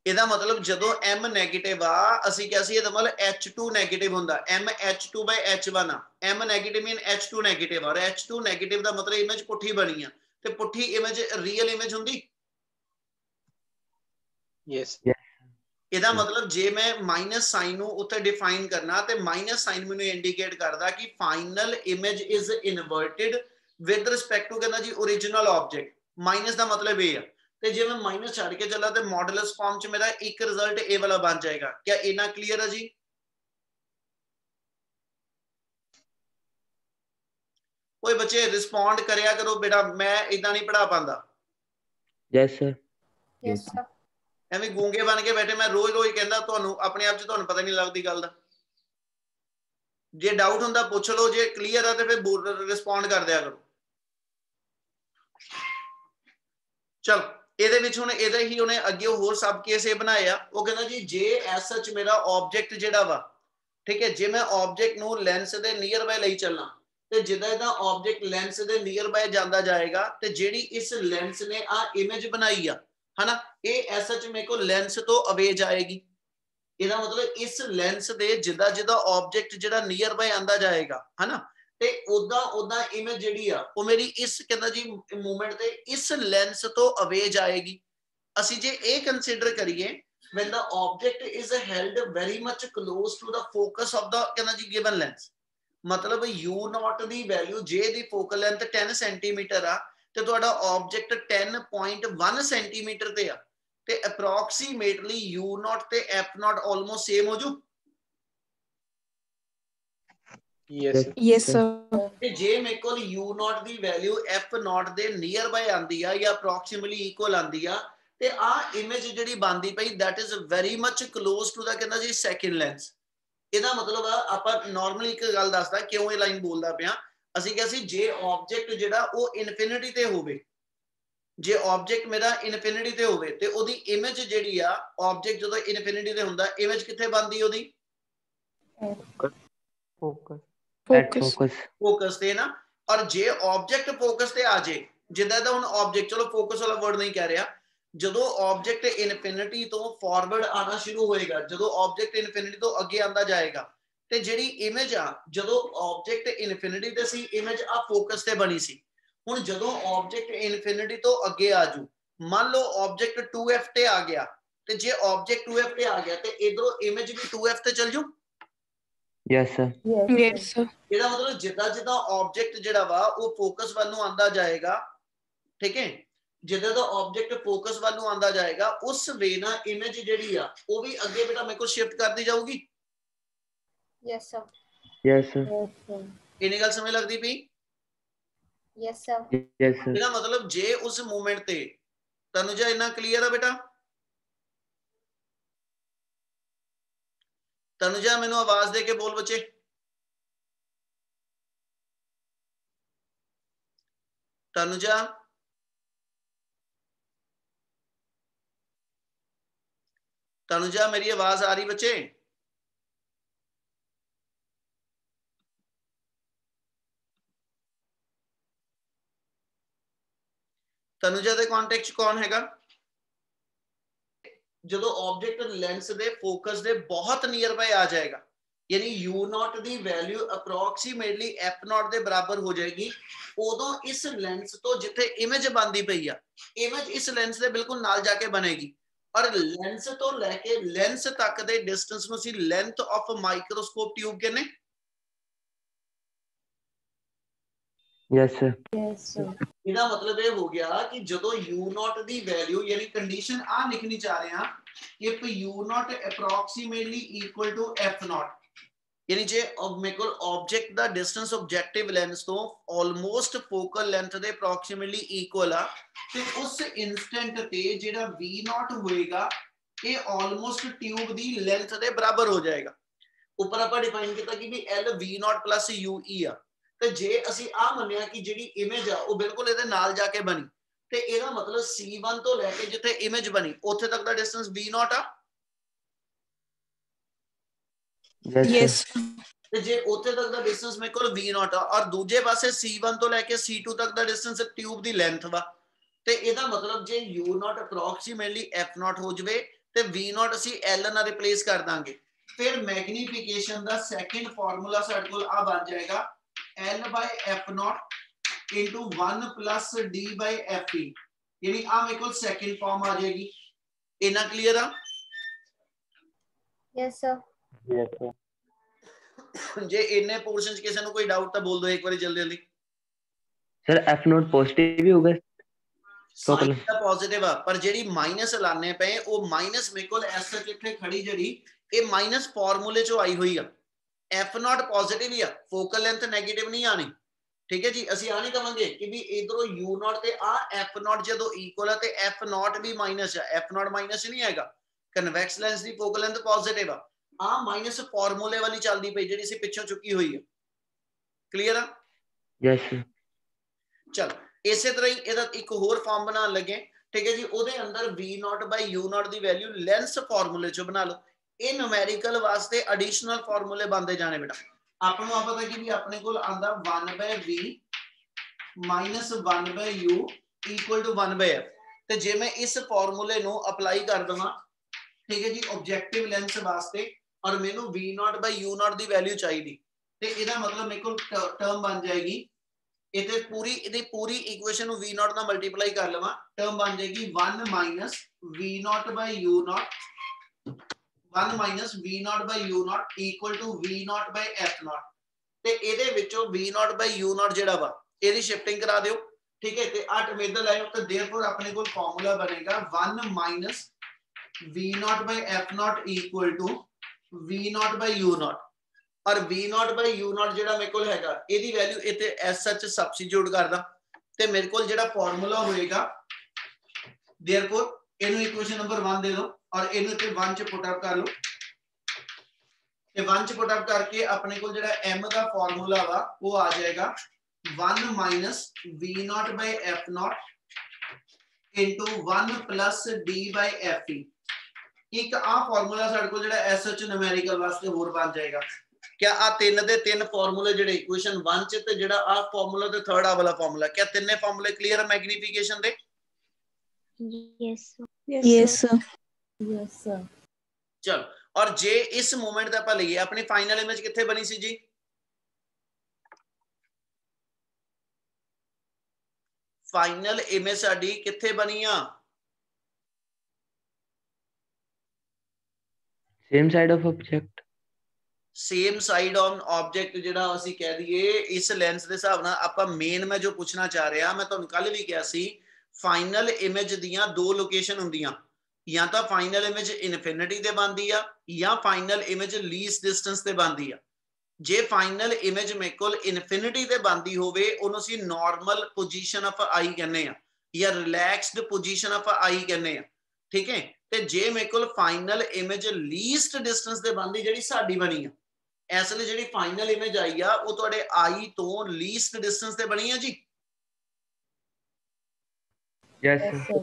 ਇਹਦਾ ਮਤਲਬ ਜਦੋਂ m ਨੈਗੇਟਿਵ ਆ ਅਸੀਂ ਕਿਹਾ ਸੀ ਇਹਦਾ ਮਤਲਬ h2 ਨੈਗੇਟਿਵ ਹੁੰਦਾ। m h2/h1 ਆ, m ਨੈਗੇਟਿਵ ਮੀਨ h2 ਨੈਗੇਟਿਵ ਔਰ h2 ਨੈਗੇਟਿਵ ਦਾ ਮਤਲਬ ਇਮੇਜ ਪੁੱਠੀ ਬਣੀ ਆ ਤੇ ਪੁੱਠੀ ਇਮੇਜ ਰੀਅਲ ਇਮੇਜ ਹੁੰਦੀ। यस ਇਹਦਾ ਮਤਲਬ ਜੇ ਮੈਂ ਮਾਈਨਸ ਸਾਈਨ ਨੂੰ ਉੱਥੇ ਡਿਫਾਈਨ ਕਰਨਾ ਤੇ ਮਾਈਨਸ ਸਾਈਨ ਮੈਨੂੰ ਇੰਡੀਕੇਟ ਕਰਦਾ ਕਿ final image is inverted with respect to ਕਹਿੰਦਾ ਜੀ ओरिजिनल ਆਬਜੈਕਟ। ਮਾਈਨਸ ਦਾ ਮਤਲਬ ਇਹ ਆ ਤੇ ਜੇ ਮੈਂ ਮਾਈਨਸ ਛੱਡ ਕੇ ਚੱਲਾਂ ਤੇ ਮੋਡੂਲਸ ਫਾਰਮ ਚ ਮੇਰਾ ਇੱਕ ਰਿਜ਼ਲਟ ਇਹ ਵਾਲਾ ਬਣ ਜਾਏਗਾ। क्या इतना क्लियर है जी? कोई बच्चे रिस्पोंड करया करो बेटा, मैं इतना नहीं पढ़ा पांदा। Yes sir. Yes sir. ਐਵੇਂ ਗੂੰਗੇ ਬਣ ਕੇ ਬੈਠੇ ਮੈਂ ਰੋਜ਼ ਰੋਜ਼ ਕਹਿੰਦਾ ਤੁਹਾਨੂੰ ਆਪਣੇ ਆਪ ਚ ਤੁਹਾਨੂੰ ਪਤਾ ਨਹੀਂ ਲੱਗਦੀ ਗੱਲ ਦਾ। ਜੇ ਡਾਊਟ ਹੁੰਦਾ ਪੁੱਛ ਲਓ, ਜੇ ਕਲੀਅਰ ਆ ਤੇ ਫਿਰ ਰਿਸਪੋਂਡ ਕਰ ਦਿਆ ਕਰੋ। ਚਲ ਇਹਦੇ ਵਿੱਚ ਹੁਣ ਇਹਦਾ ਹੀ ਉਹਨੇ ਅੱਗੇ ਹੋਰ ਸਬ ਕੇਸ ਇਹ ਬਣਾਇਆ। ਉਹ ਕਹਿੰਦਾ ਜੀ ਜੇ ਐਸ ਸੱਚ ਮੇਰਾ ਆਬਜੈਕਟ ਜਿਹੜਾ ਵਾ, ਠੀਕ ਹੈ, ਜੇ ਮੈਂ ਆਬਜੈਕਟ ਨੂੰ ਲੈਂਸ ਦੇ ਨੀਅਰ ਬਾਈ ਲਈ ਚੱਲਾਂ ਤੇ ਜਿੱਦਾਂ ਇਹਦਾ ਆਬਜੈਕਟ ਲੈਂਸ ਦੇ ਨੀਅਰ ਬਾਈ ਜਾਂਦਾ ਜਾਏਗਾ ਤੇ ਜਿਹੜੀ ਇਸ ਲੈਂਸ ਨੇ ਆ ਇਮੇਜ ਬਣਾਈ ਆ ਹਨਾ, ਇਹ ਐਸ ਸੱਚ ਮੇਰੇ ਕੋਲ ਲੈਂਸ ਤੋਂ ਅਵੇ ਜਾਏਗੀ। ਇਹਦਾ ਮਤਲਬ ਇਸ ਲੈਂਸ ਦੇ ਜਿੱਦਾਂ ਜਿੱਦਾਂ ਆਬਜੈਕਟ ਜਿਹੜਾ ਨੀਅਰ ਬਾਈ ਆਂਦਾ ਜਾਏਗਾ ਹਨਾ, ਤੇ ਉਦਾਂ ਉਦਾਂ ਇਮੇਜ ਜਿਹੜੀ ਆ ਉਹ ਮੇਰੀ ਇਸ ਕਹਿੰਦਾ ਜੀ ਮੂਵਮੈਂਟ ਤੇ ਇਸ ਲੈਂਸ ਤੋਂ ਅਵੇ ਜਾਏਗੀ। ਅਸੀਂ ਜੇ ਇਹ ਕੰਸੀਡਰ ਕਰੀਏ when the object is held very much close to the focus of the ਕਹਿੰਦਾ ਜੀ given lens, ਮਤਲਬ u0 ਦੀ ਵੈਲਿਊ ਜੇ ਦੀ ਫੋਕਲ ਲੈਂਥ 10 ਸੈਂਟੀਮੀਟਰ ਆ ਤੇ ਤੁਹਾਡਾ ਆਬਜੈਕਟ 10.1 ਸੈਂਟੀਮੀਟਰ ਤੇ ਆ ਤੇ ਅਪਰੋਕਸੀਮੇਟਲੀ u0 ਤੇ f0 ਆਲਮੋਸਟ ਸੇਮ ਹੋ ਜੂ। Yes Yes, sir. ਤੇ ਜੇ ਮੇਰੇ ਕੋਲ u0 ਦੀ ਵੈਲਿਊ f0 ਦੇ ਨੀਅਰ ਬਾਈ ਆਂਦੀ ਆ ਜਾਂ ਅਪਰੋਕਸੀਮੇਟਲੀ ਇਕੁਅਲ ਆਂਦੀ ਆ ਤੇ ਆ ਇਮੇਜ ਜਿਹੜੀ ਬਣਦੀ ਪਈ that is very much close to the ਕਹਿੰਦਾ ਜੀ ਸੈਕਿੰਡ ਲੈਂਸ। ਇਹਦਾ ਮਤਲਬ ਆ ਆਪਾਂ ਨਾਰਮਲੀ ਇੱਕ ਗੱਲ ਦੱਸਦਾ ਕਿਉਂ ਇਹ ਲਾਈਨ ਬੋਲਦਾ ਪਿਆ। ਅਸੀਂ ਕਿਹਾ ਸੀ ਜੇ ਆਬਜੈਕਟ ਜਿਹੜਾ ਉਹ ਇਨਫਿਨਿਟੀ ਤੇ ਹੋਵੇ, ਜੇ ਆਬਜੈਕਟ ਮੇਰਾ ਇਨਫਿਨਿਟੀ ਤੇ ਹੋਵੇ ਤੇ ਉਹਦੀ ਇਮੇਜ ਜਿਹੜੀ ਆ ਆਬਜੈਕਟ ਜਦੋਂ ਇਨਫਿਨਿਟੀ ਤੇ ਹੁੰਦਾ ਇਮੇਜ ਕਿੱਥੇ ਬਣਦੀ ਉਹਦੀ? Focus Focus. ਫੋਕਸ ਤੇ ਨਾ। ਔਰ ਜੇ ਆਬਜੈਕਟ ਫੋਕਸ ਤੇ ਆ ਜੇ, ਜਿੱਦਾਂ ਦਾ ਹੁਣ ਆਬਜੈਕਟ, ਚਲੋ ਫੋਕਸ ਵਾਲਾ ਵਰਡ ਨਹੀਂ ਕਹਿ ਰਿਹਾ, ਜਦੋਂ ਆਬਜੈਕਟ ਇਨਫਿਨਿਟੀ ਤੋਂ ਫਾਰਵਰਡ ਆਣਾ ਸ਼ੁਰੂ ਹੋਏਗਾ, ਜਦੋਂ ਆਬਜੈਕਟ ਇਨਫਿਨਿਟੀ ਤੋਂ ਅੱਗੇ ਆਂਦਾ ਜਾਏਗਾ ਤੇ ਜਿਹੜੀ ਇਮੇਜ ਆ ਜਦੋਂ ਆਬਜੈਕਟ ਇਨਫਿਨਿਟੀ ਤੇ ਸੀ ਇਮੇਜ ਆ ਫੋਕਸ ਤੇ ਬਣੀ ਸੀ। ਹੁਣ ਜਦੋਂ ਆਬਜੈਕਟ ਇਨਫਿਨਿਟੀ ਤੋਂ ਅੱਗੇ ਆ ਜੂ, ਮੰਨ ਲਓ ਆਬਜੈਕਟ 2f ਤੇ ਆ ਗਿਆ ਤੇ ਜੇ ਆਬਜੈਕਟ 2f ਤੇ ਆ ਗਿਆ ਤੇ ਇਧਰੋਂ ਇਮੇਜ ਵੀ 2f ਤੇ ਚੱਲ ਜੂ। Yes sir. Yes, sir. ਇਹਦਾ ਮਤਲਬ ਜਿੱਦਾਂ ਜਿੱਦਾਂ ਆਬਜੈਕਟ ਜਿਹੜਾ ਵਾ ਉਹ ਫੋਕਸ ਵੱਲ ਨੂੰ ਆਂਦਾ ਜਾਏਗਾ, ਠੀਕ ਹੈ, ਜਿੱਦਾਂ ਦਾ ਆਬਜੈਕਟ ਫੋਕਸ ਵੱਲ ਨੂੰ ਆਂਦਾ ਜਾਏਗਾ ਉਸ ਵੇ ਨਾਲ ਇਮੇਜ ਜਿਹੜੀ ਆ ਉਹ ਵੀ ਅੱਗੇ ਬੇਟਾ ਮੇਰੇ ਕੋਲ ਸ਼ਿਫਟ ਕਰਦੀ ਜਾਊਗੀ। Yes sir. Yes sir. Yes sir. ਇਹਨੇ ਗੱਲ ਸਮਝ ਲੱਗਦੀ ਪਈ? Yes sir. Yes sir. ਇਹਦਾ ਮਤਲਬ ਜੇ ਉਸ ਮੂਵਮੈਂਟ ਤੇ ਤਨੁਜਾ ਇੰਨਾ ਕਲੀਅਰ ਆ ਬੇਟਾ? ਤਨੁਜਾ ਮੈਨੂੰ ਆਵਾਜ਼ ਦੇ ਕੇ ਬੋਲ ਬੱਚੇ। ਤਨੁਜਾ ਤਨੁਜਾ ਮੇਰੀ ਆਵਾਜ਼ ਆ ਰਹੀ ਬੱਚੇ? ਤਨੁਜਾ ਦੇ ਕੰਟੈਕਟ ਚ ਕੌਣ ਹੈਗਾ? ਜਦੋਂ ਆਬਜੈਕਟ ਲੈਂਸ ਦੇ ਫੋਕਸ ਦੇ ਬਹੁਤ ਨੀਅਰ ਬਾਈ ਆ ਜਾਏਗਾ, यानी u0 ਦੀ ਵੈਲਿਊ ਅਪਰੋਕਸੀਮੇਟਲੀ f0 ਦੇ ਬਰਾਬਰ ਹੋ ਜਾਏਗੀ, ਉਦੋਂ ਇਸ ਲੈਂਸ ਤੋਂ ਜਿੱਥੇ ਇਮੇਜ ਬਣਦੀ ਪਈ ਆ ਇਮੇਜ ਇਸ ਲੈਂਸ ਦੇ ਬਿਲਕੁਲ ਨਾਲ ਜਾ ਕੇ ਬਣੇਗੀ ਔਰ ਲੈਂਸ ਤੋਂ ਲੈ ਕੇ ਲੈਂਸ ਤੱਕ ਦੇ ਡਿਸਟੈਂਸ ਨੂੰ ਅਸੀਂ ਲੈਂਥ ਆਫ ਮਾਈਕਰੋਸਕੋਪ ਟਿਊਬ ਕਹਿੰਦੇ। Yes sir. Yes sir. ਇਹਦਾ ਮਤਲਬ ਇਹ ਹੋ ਗਿਆ ਕਿ ਜਦੋਂ u0 ਦੀ ਵੈਲਿਊ ਯਾਨੀ ਕੰਡੀਸ਼ਨ ਆ ਲਿਖਣੀ ਚਾਹ ਰਹੇ ਹਾਂ if u0 approximately equal to f0, यानी जे मेरे को ऑब्जेक्ट दा डिस्टेंस ऑब्जेक्टिव लेंस तो ऑलमोस्ट फोकल लेंथ दे अप्रोक्सीमेटली इक्वल आ ते उस इंस्टेंट ते जेड़ा v0 होएगा ये ऑलमोस्ट ट्यूब दी लेंथ दे बराबर हो जाएगा। ऊपर आप डिफाइन किया कि भी L V not plus U E आ, ते जे असी आ मन्निया कि जिहड़ी इमेज आ वो बिल्कुल इहदे नाल जाके बनी, ते इहदा मतलब C1 तो लैके जिथे इमेज बनी उत्थे तक दा डिस्टेंस V नॉट आ। यस ते जे उत्थे तक दा डिस्टेंस मेरे कोल V नॉट आ और दूजे पासे C1 तो लैके C2 तक दा डिस्टेंस ट्यूब दी लेंथ वा, ते इहदा मतलब जे U not approximately F not हो जावे ते V नॉट असी L नाल रिप्लेस कर दांगे, फिर मैग्नीफिकेशन दा सेकंड फार्मूला साडे कोल आ बन जाएगा L by F not into 1 plus D by FE, यानी आ मेरे कोल सेकंड फॉर्म आ जाएगी। इना क्लियर आ? Yes sir. Yes, sir. जे इन्ने पोर्शन किसी को कोई डाउट तो बोल दो एक बार जल्दी जल्दी। Sir, F नॉट पॉजिटिव ही होगा साइन दा पॉजिटिव आ, पर जेडी माइनस लाने पे वो माइनस मेरे को एस सच इथे खड़ी जड़ी ये माइनस फार्मूले चो आई हुई आ। एफ नॉट पॉजिटिव ही आ, फोकल लेंथ नेगेटिव नहीं आनी, ठीक है जी। असि आ नहीं कहांगे कि भी इधरों यू नॉट ते आ एफ नॉट जदों इक्वल है ते एफ नॉट भी माइनस है, एफ नॉट माइनस नहीं आएगा। कन्वेक्स लेंस दी फोकल लेंथ पॉजिटिव आ माइनस फार्मूले वाली चलदी पई जेडी सी पिछों चुकी हुई है। क्लियर आ? Yes, sir. चल इसे तरह ही ਇਹਦਾ ਇੱਕ ਹੋਰ ਫਾਰਮ ਬਣਾਉਣ ਲੱਗੇ, ठीक है जी। ਉਹਦੇ ਅੰਦਰ v not by u not the value lens ਫਾਰਮੂਲੇ ਚੋਂ ਬਣਾ ਲਓ। ਇਹ ਨੂਮੈਰੀਕਲ ਵਾਸਤੇ ਐਡੀਸ਼ਨਲ ਫਾਰਮੂਲੇ ਬਣਦੇ ਜਾਣੇ ਬੇਟਾ। ਆਪਾਂ ਨੂੰ ਪਤਾ ਕਿ ਵੀ ਆਪਣੇ ਕੋਲ ਆਂਦਾ 1 by v minus 1 by u equal to 1 by f, ਤੇ ਜੇ ਮੈਂ ਇਸ ਫਾਰਮੂਲੇ ਨੂੰ ਅਪਲਾਈ ਕਰ ਦਵਾਂ, ठीक है जी, ऑब्जेक्टिव लेंस वास्ते और मेनू v not by u not the value ਚਾਹੀਦੀ, ਤੇ ਇਹਦਾ ਮਤਲਬ ਮੇਰੇ ਕੋਲ ਟਰਮ ਬਣ ਜਾਏਗੀ इधर पूरी इक्वेशन v नॉट ना मल्टीप्लाई कर लवा, टर्म बन जाएगी 1 minus v naught by u naught, 1 minus v naught by u naught equal to v naught by f naught, ते ਇਹਦੇ ਵਿੱਚੋਂ v naught by u naught ਜਿਹੜਾ ਵਾ ਇਹਦੀ शिफ्टिंग करा दियो, ठीक है। ਤੇ 8 मेदल आयो तो देयरफॉर अपने को फार्मूला बनेगा 1 minus v naught by f naught equal to v naught by u naught, और v naught by u naught जेड़ा मेरे को हैगा ਇਹਦੀ ਵੈਲਿਊ ਇੱਥੇ ਐਸ ਸੱਚ ਸਬਸਟੀਟਿਊਟ ਕਰਦਾ, ਤੇ ਮੇਰੇ ਕੋਲ ਜਿਹੜਾ ਫਾਰਮੂਲਾ ਹੋਏਗਾ देयरफॉर ਇਹਨੂੰ ਇਕੁਏਸ਼ਨ ਨੰਬਰ 1 ਦੇ ਦਿਓ और ਇਹਨੂੰ ਤੇ 1 ਚ ਪੁੱਟ ਅਪ ਕਰ ਲਓ, ਤੇ 1 ਚ ਪੁੱਟ ਅਪ ਕਰਕੇ ਆਪਣੇ ਕੋਲ ਜਿਹੜਾ m ਦਾ ਫਾਰਮੂਲਾ ਵਾ ਉਹ ਆ ਜਾਏਗਾ 1 minus v not by f not into 1 plus d by fe। ਇੱਕ ਆ ਫਾਰਮੂਲਾ ਸਾਡੇ ਕੋਲ ਜਿਹੜਾ ਐਸ ਐਚ ਨੂਮੈਰੀਕਲ ਵਾਸਤੇ ਹੋਰ ਬਣ ਜਾਏਗਾ। क्या आ तीन दे तीन फार्मूले जेडे इक्वेशन 1 च ते जेड़ा आ फार्मूला ते थर्ड आ वाला फार्मूला, क्या तीने फार्मूले क्लियर है मैग्नीफिकेशन दे? Yes yes yes sir. चल, और जे इस मोमेंट दा ਆਪਾਂ ਲਈਏ ਆਪਣੀ ਫਾਈਨਲ ਇਮੇਜ ਕਿੱਥੇ ਬਣੀ ਸੀ ਜੀ? ਫਾਈਨਲ ਇਮੇਜ ਸਾਡੀ ਕਿੱਥੇ ਬਣੀ ਆ? Same side of object. Same side on object ਜਿਹੜਾ ਅਸੀਂ ਕਹਿ ਦਈਏ ਇਸ ਲੈਂਸ ਦੇ ਹਿਸਾਬ ਨਾਲ ਆਪਾਂ ਮੇਨ ਮੈਂ ਜੋ ਪੁੱਛਣਾ ਚਾਹ ਰਿਹਾ, ਮੈਂ ਤੁਹਾਨੂੰ ਕੱਲ ਵੀ ਕਿਹਾ ਸੀ ਫਾਈਨਲ ਇਮੇਜ ਦੀਆਂ ਦੋ ਲੋਕੇਸ਼ਨ ਹੁੰਦੀਆਂ, ਜਾਂ ਤਾਂ ਫਾਈਨਲ ਇਮੇਜ ਇਨਫਿਨਿਟੀ ਤੇ ਬਣਦੀ ਆ ਜਾਂ ਫਾਈਨਲ ਇਮੇਜ ਲੀਸਟ ਡਿਸਟੈਂਸ ਤੇ ਬਣਦੀ ਆ। ਜੇ ਫਾਈਨਲ ਇਮੇਜ ਮੇਰੇ ਕੋਲ ਇਨਫਿਨਿਟੀ ਤੇ ਬਣਦੀ ਹੋਵੇ ਉਹਨੂੰ ਅਸੀਂ ਨਾਰਮਲ ਪੋਜੀਸ਼ਨ ਆਫ ਆਈ ਕਹਿੰਦੇ ਆ ਜਾਂ ਰਿਲੈਕਸਡ ਪੋਜੀਸ਼ਨ ਆਫ ਆਈ ਕਹਿੰਦੇ ਆ, ਠੀਕ ਹੈ। ਤੇ ਜੇ ਮੇਰੇ ਕੋਲ ਫਾਈਨਲ ਇਮੇਜ ਲੀਸਟ ਡਿਸਟੈਂਸ ਤੇ ਬਣਦੀ ਜਿਹੜੀ ਸਾਡੀ ਬਣੀ ਆ, ਇਸ ਲਈ ਜਿਹੜੀ ਫਾਈਨਲ ਇਮੇਜ ਆਈ ਆ ਉਹ ਤੁਹਾਡੇ ਆਈ ਤੋਂ ਲੀਸਟ ਡਿਸਟੈਂਸ ਤੇ ਬਣੀ ਆ ਜੀ। Yes, sir.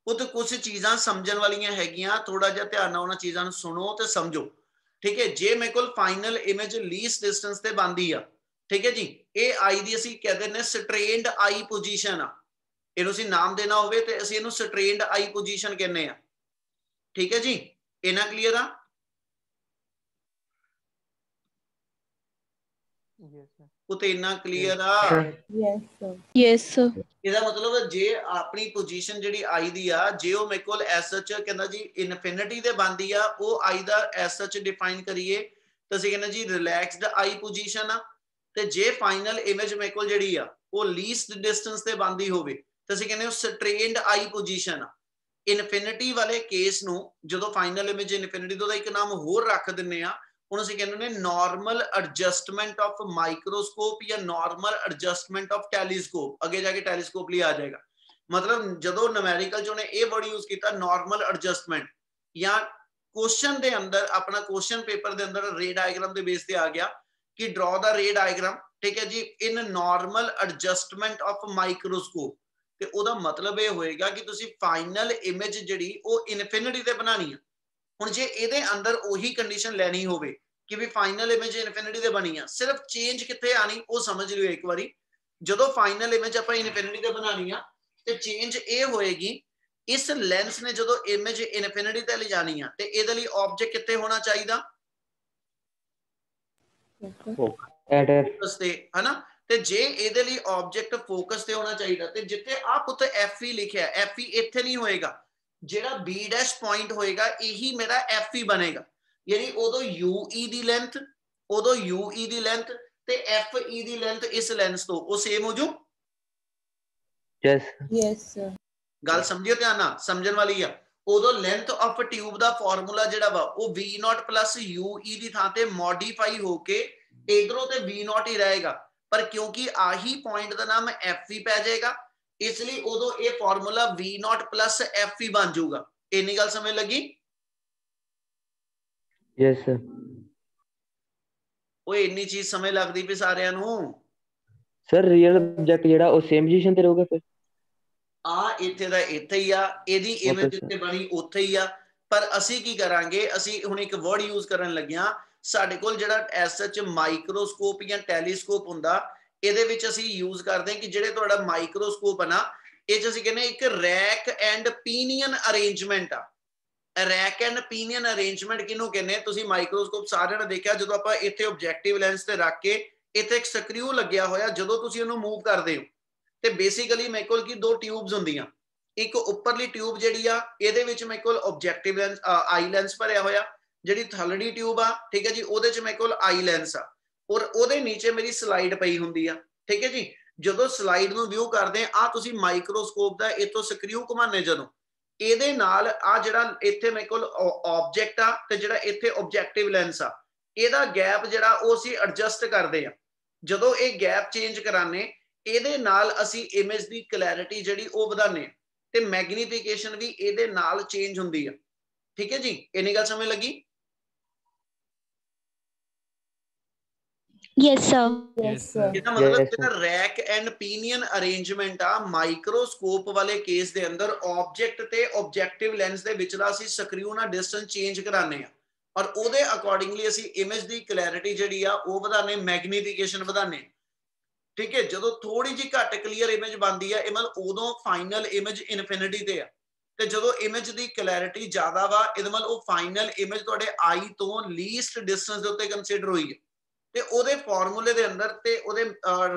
ਉਹ ਤੇ ਕੁਝ ਚੀਜ਼ਾਂ ਸਮਝਣ ਵਾਲੀਆਂ ਹੈਗੀਆਂ, ਥੋੜਾ ਜਿਹਾ ਧਿਆਨ ਨਾਲ ਉਹਨਾਂ ਚੀਜ਼ਾਂ ਨੂੰ ਸੁਣੋ ਤੇ ਸਮਝੋ, ਠੀਕ ਹੈ। ਜੇ ਮੇਰੇ ਕੋਲ ਫਾਈਨਲ ਇਮੇਜ ਲੀਸਟ ਡਿਸਟੈਂਸ ਤੇ ਬਣਦੀ ਆ, ਠੀਕ ਹੈ ਜੀ, ਇਹ ਆਈ ਦੀ ਅਸੀਂ ਕਹਿ ਦਿੰਦੇ ਸਟ੍ਰੇਨਡ ਆਈ ਪੋਜੀਸ਼ਨ ਆ। ਇਹਨੂੰ ਅਸੀਂ ਨਾਮ ਦੇਣਾ ਹੋਵੇ ਤੇ ਅਸੀਂ ਇਹਨੂੰ ਸਟ੍ਰੇਨਡ ਆਈ ਪੋਜੀਸ਼ਨ ਕਹਿੰਦੇ ਆ, ਠੀਕ ਹੈ ਜੀ। ਇਹਨਾਂ ਕਲੀਅਰ ਆ? Yes, sir. ਉਹ ਤੇ ਇੰਨਾ ਕਲੀਅਰ ਆ? Yes sir. यस ਇਹਦਾ ਮਤਲਬ ਜੇ ਆਪਣੀ ਪੋਜੀਸ਼ਨ ਜਿਹੜੀ ਆਈ ਦੀ ਆ, ਜੇ ਉਹ ਮੇਰੇ ਕੋਲ ਐਸ ਸੱਚ ਕਹਿੰਦਾ ਜੀ ਇਨਫਿਨਿਟੀ ਤੇ ਬਣਦੀ ਆ, ਉਹ ਆਈ ਦਾ ਐਸ ਸੱਚ ਡਿਫਾਈਨ ਕਰੀਏ ਤਾਂ ਅਸੀਂ ਕਹਿੰਦੇ ਜੀ ਰਿਲੈਕਸਡ ਆਈ ਪੋਜੀਸ਼ਨ ਆ। ਤੇ ਜੇ ਫਾਈਨਲ ਇਮੇਜ ਮੇਰੇ ਕੋਲ ਜਿਹੜੀ ਆ ਉਹ ਲੀਸਟ ਡਿਸਟੈਂਸ ਤੇ ਬਣਦੀ ਹੋਵੇ ਤਾਂ ਅਸੀਂ ਕਹਿੰਦੇ ਉਹ ਸਟ੍ਰੇਨਡ ਆਈ ਪੋਜੀਸ਼ਨ ਆ। ਇਨਫਿਨਿਟੀ ਵਾਲੇ ਕੇਸ ਨੂੰ ਜਦੋਂ ਫਾਈਨਲ ਇਮੇਜ ਇਨਫਿਨਿਟੀ ਦਾ ਇੱਕ ਨਾਮ ਹੋਰ ਰੱਖ ਦਿੰਨੇ ਆ, ਹੁਣ ਅਸੀਂ ਕਹਿੰਦੇ ਨੇ ਨਾਰਮਲ ਐਡਜਸਟਮੈਂਟ ਆਫ ਮਾਈਕਰੋਸਕੋਪ ਜਾਂ ਨਾਰਮਲ ਐਡਜਸਟਮੈਂਟ ਆਫ ਟੈਲੀਸਕੋਪ। ਅੱਗੇ ਜਾ ਕੇ ਟੈਲੀਸਕੋਪ ਲਈ ਆ ਜਾਏਗਾ। मतलब जो न्यूमेरिकल जो ने ये वर्ड यूज किया नॉर्मल एडजस्टमेंट, ਜਾਂ क्वेश्चन ਦੇ ਅੰਦਰ ਆਪਣਾ क्वेश्चन पेपर ਦੇ ਅੰਦਰ ਰੇ ਡਾਇਗਰਾਮ ਦੇ ਬੇਸ ਤੇ ਆ ਗਿਆ ਕਿ ਡਰਾ ਦਾ ਰੇ ਡਾਇਗਰਾਮ, ਠੀਕ ਹੈ ਜੀ, ਇਨ ਨਾਰਮਲ ਐਡਜਸਟਮੈਂਟ ਆਫ ਮਾਈਕਰੋਸਕੋਪ, ਤੇ ਉਹਦਾ ਮਤਲਬ ਇਹ ਹੋਏਗਾ ਕਿ ਤੁਸੀਂ ਫਾਈਨਲ ਇਮੇਜ ਜਿਹੜੀ ਉਹ ਇਨਫਿਨਿਟੀ ਤੇ ਬਣਾਣੀ ਹੈ। ਹੁਣ ਜੇ ਇਹਦੇ ਅੰਦਰ ਉਹੀ ਕੰਡੀਸ਼ਨ ਲੈਣੀ ਹੋਵੇ ਕਿ ਵੀ ਫਾਈਨਲ ਇਮੇਜ ਇਨਫਿਨਿਟੀ ਤੇ ਬਣੀ ਆ, ਸਿਰਫ ਚੇਂਜ ਕਿੱਥੇ ਆਣੀ ਉਹ ਸਮਝ ਲਿਓ ਇੱਕ ਵਾਰੀ। ਜਦੋਂ ਫਾਈਨਲ ਇਮੇਜ ਆਪਾਂ ਇਨਫਿਨਿਟੀ ਤੇ ਬਣਾਣੀ ਆ ਤੇ ਚੇਂਜ ਇਹ ਹੋਏਗੀ, ਇਸ ਲੈਂਸ ਨੇ ਜਦੋਂ ਇਮੇਜ ਇਨਫਿਨਿਟੀ ਤੇ ਲੈ ਜਾਣੀ ਆ ਤੇ ਇਹਦੇ ਲਈ ਆਬਜੈਕਟ ਕਿੱਥੇ ਹੋਣਾ ਚਾਹੀਦਾ, Focus ਤੇ, ਹਨਾ। ਤੇ ਜੇ ਇਹਦੇ ਲਈ ਆਬਜੈਕਟ ਫੋਕਸ ਤੇ ਹੋਣਾ ਚਾਹੀਦਾ ਤੇ ਜਿੱਥੇ ਆ ਪੁੱਤ FE ਲਿਖਿਆ, FE ਇੱਥੇ ਨਹੀਂ ਹੋਏਗਾ, ਜਿਹੜਾ B ਡੈਸ਼ ਪੁਆਇੰਟ ਹੋਏਗਾ ਇਹੀ ਮੇਰਾ FE ਬਣੇਗਾ। ਯਾਨੀ ਉਦੋਂ UE ਦੀ ਲੈਂਥ, ਉਦੋਂ UE ਦੀ ਲੈਂਥ ਤੇ FE ਦੀ ਲੈਂਥ ਇਸ ਲੈਂਸ ਤੋਂ ਉਹ ਸੇਮ ਹੋ ਜੂ। yes Yes, sir. ਗੱਲ ਸਮਝਿਓ ਧਿਆਨ ਨਾਲ, ਸਮਝਣ ਵਾਲੀ ਆ। ਉਦੋਂ length of tube the formula ਜਿਹੜਾ ਵਾ ਉਹ V0 ਪਲੱਸ UE ਦੀ ਥਾਂ ਤੇ ਮੋਡੀਫਾਈ ਹੋ ਕੇ ਇਧਰੋਂ ਤੇ V0 ਹੀ ਰਹੇਗਾ, ਪਰ ਕਿਉਂਕਿ ਆਹੀ ਪੁਆਇੰਟ ਦਾ ਨਾਮ FE ਪੈ ਜਾਏਗਾ ਇਸ ਲਈ ਉਦੋਂ ਇਹ ਫਾਰਮੂਲਾ V0 ਪਲੱਸ FE ਬਣ ਜਾਊਗਾ। ਇੰਨੀ ਗੱਲ ਸਮਝ ਲੱਗੀ? yes sir ਓਏ ਇੰਨੀ ਚੀਜ਼ ਸਮਝ ਲੱਗਦੀ ਪਈ ਸਾਰਿਆਂ ਨੂੰ? ਸਰ ਰੀਅਲ ਆਬਜੈਕਟ ਜਿਹੜਾ ਉਹ ਸੇਮ ਪੋਜੀਸ਼ਨ ਤੇ ਰਹੂਗਾ ਫਿਰ? ਆ ਇੱਥੇ ਦਾ ਇੱਥੇ ਹੀ ਆ, ਇਹਦੀ ਇਮੇਜ ਜਿੱਥੇ ਬਣੀ ਉੱਥੇ ਹੀ ਆ, ਪਰ ਅਸੀਂ ਕੀ ਕਰਾਂਗੇ, ਅਸੀਂ ਹੁਣ ਇੱਕ ਵਰਡ ਯੂਜ਼ ਕਰਨ ਲੱਗਿਆ, ਸਾਡੇ ਕੋਲ ਜਿਹੜਾ ਐਸਐਚ ਮਾਈਕਰੋਸਕੋਪ ਜਾਂ ਟੈਲੀਸਕੋਪ ਹੁੰਦਾ, ਇਹਦੇ ਵਿੱਚ ਅਸੀਂ ਯੂਜ਼ ਕਰਦੇ ਹਾਂ ਕਿ ਜਿਹੜੇ ਤੁਹਾਡਾ ਮਾਈਕਰੋਸਕੋਪ ਹੈ ਨਾ, ਇਹ 'ਚ ਅਸੀਂ ਕਹਿੰਦੇ ਇੱਕ ਰੈਕ ਐਂਡ ਪੀਨੀਅਨ ਅਰੇਂਜਮੈਂਟ ਆ। ਰੈਕ ਐਂਡ ਪੀਨੀਅਨ ਅਰੇਂਜਮੈਂਟ ਕਿਹਨੂੰ ਕਹਿੰਦੇ? ਤੁਸੀਂ ਮਾਈਕਰੋਸਕੋਪ ਸਾਰਿਆਂ ਨੇ ਦੇਖਿਆ, ਜਦੋਂ ਆਪਾਂ ਇੱਥੇ ਆਬਜੈਕਟਿਵ ਲੈਂਸ ਤੇ ਰੱਖ ਕੇ ਇੱਥੇ ਇੱਕ ਸਕਰੂ ਲੱਗਿਆ ਹੋਇਆ, ਜਦੋਂ ਤੁਸੀਂ ਉਹਨੂੰ ਮੂਵ ਕਰਦੇ ਹੋ ਤੇ ਬੇਸਿਕਲੀ ਮੇਰੇ ਕੋਲ ਕੀ ਦੋ ਟਿਊਬਸ ਹੁੰਦੀਆਂ, ਇੱਕ ਉੱਪਰਲੀ ਟਿਊਬ ਜਿਹੜੀ ਆ ਇਹਦੇ ਵਿੱਚ ਮੇਰੇ ਕੋਲ ਆਬਜੈਕਟਿਵ ਲੈਂਸ ਆਈ ਲੈਂਸ ਭਰਿਆ ਹੋਇਆ, ਜਿਹੜੀ ਥੱਲੜੀ ਟਿਊਬ ਆ, ਠੀਕ ਹੈ ਜੀ, ਉਹਦੇ 'ਚ ਮੇਰੇ ਕੋਲ ਆਈ ਲੈਂਸ ਆ, ਔਰ ਉਹਦੇ ਨੀਚੇ ਮੇਰੀ ਸਲਾਈਡ ਪਈ ਹੁੰਦੀ ਆ, ਠੀਕ ਹੈ ਜੀ। ਜਦੋਂ ਸਲਾਈਡ ਨੂੰ ਵਿਊ ਕਰਦੇ ਆ ਤੁਸੀਂ ਮਾਈਕਰੋਸਕੋਪ ਦਾ ਇੱਥੋਂ ਸਕਰੂ ਘੁਮਾਉਂਦੇ, ਜਦੋਂ ਇਹਦੇ ਨਾਲ ਆ ਜਿਹੜਾ ਇੱਥੇ ਮੇਰੇ ਕੋਲ ਆਬਜੈਕਟ ਆ ਤੇ ਜਿਹੜਾ ਇੱਥੇ ਆਬਜੈਕਟਿਵ ਲੈਂਸ ਆ, ਇਹਦਾ ਗੈਪ ਜਿਹੜਾ ਉਹ ਅਸੀਂ ਐਡਜਸਟ ਕਰਦੇ ਆ। ਜਦੋਂ ਇਹ ਗੈਪ ਚੇਂਜ ਕਰਾਨੇ ਇਹਦੇ ਨਾਲ ਅਸੀਂ ਇਮੇਜ ਦੀ ਕਲੈਰਿਟੀ ਜਿਹੜੀ ਉਹ ਵਧਾਉਂਦੇ ਤੇ ਮੈਗਨੀਫਿਕੇਸ਼ਨ ਵੀ ਇਹਦੇ ਨਾਲ ਚੇਂਜ ਹੁੰਦੀ ਆ, ਠੀਕ ਹੈ ਜੀ। ਇੰਨੀ ਗੱਲ ਸਮਝ ਲੱਗੀ? Yes, sir. Yes, sir. ਇਹਦਾ ਮਤਲਬ Yes, sir. ਜਿਹੜਾ ਰੈਕ ਐਂਡ ਪੀਨੀਅਨ ਅਰੇਂਜਮੈਂਟ ਆ ਮਾਈਕਰੋਸਕੋਪ ਵਾਲੇ ਕੇਸ ਦੇ ਅੰਦਰ, ਆਬਜੈਕਟ ਤੇ ਆਬਜੈਕਟਿਵ ਲੈਂਸ ਦੇ ਵਿਚਲਾ ਅਸੀਂ ਸਕਰੂ ਨਾਲ ਡਿਸਟੈਂਸ ਚੇਂਜ ਕਰਾਨੇ ਆ ਔਰ ਉਹਦੇ ਅਕੋਰਡਿੰਗਲੀ ਅਸੀਂ ਇਮੇਜ ਦੀ ਕਲੈਰਿਟੀ ਜਿਹੜੀ ਆ ਉਹ ਵਧਾਨੇ, ਮੈਗਨੀਫਿਕੇਸ਼ਨ ਵਧਾਨੇ, ਠੀਕ ਹੈ। ਜਦੋਂ ਥੋੜੀ ਜਿਹੀ ਘੱਟ ਕਲੀਅਰ ਇਮੇਜ ਬਣਦੀ ਆ, ਇਹ ਮਤਲਬ ਉਦੋਂ ਫਾਈਨਲ ਇਮੇਜ ਇਨਫਿਨਿਟੀ ਤੇ ਆ, ਤੇ ਜਦੋਂ ਇਮੇਜ ਦੀ ਕਲੈਰਿਟੀ ਜ਼ਿਆਦਾ ਵਾ ਇਹਦਾ ਮਤਲਬ ਉਹ ਫਾਈਨਲ ਇਮੇਜ ਤੁਹਾਡੇ ਆਈ ਤੋਂ ਲੀਸਟ ਡਿਸਟੈਂਸ ਦੇ ਉੱਤੇ ਕੰਸੀਡਰ ਹੋਈ ਹੈ, ਤੇ ਉਹਦੇ ਫਾਰਮੂਲੇ ਦੇ ਅੰਦਰ ਤੇ ਉਹਦੇ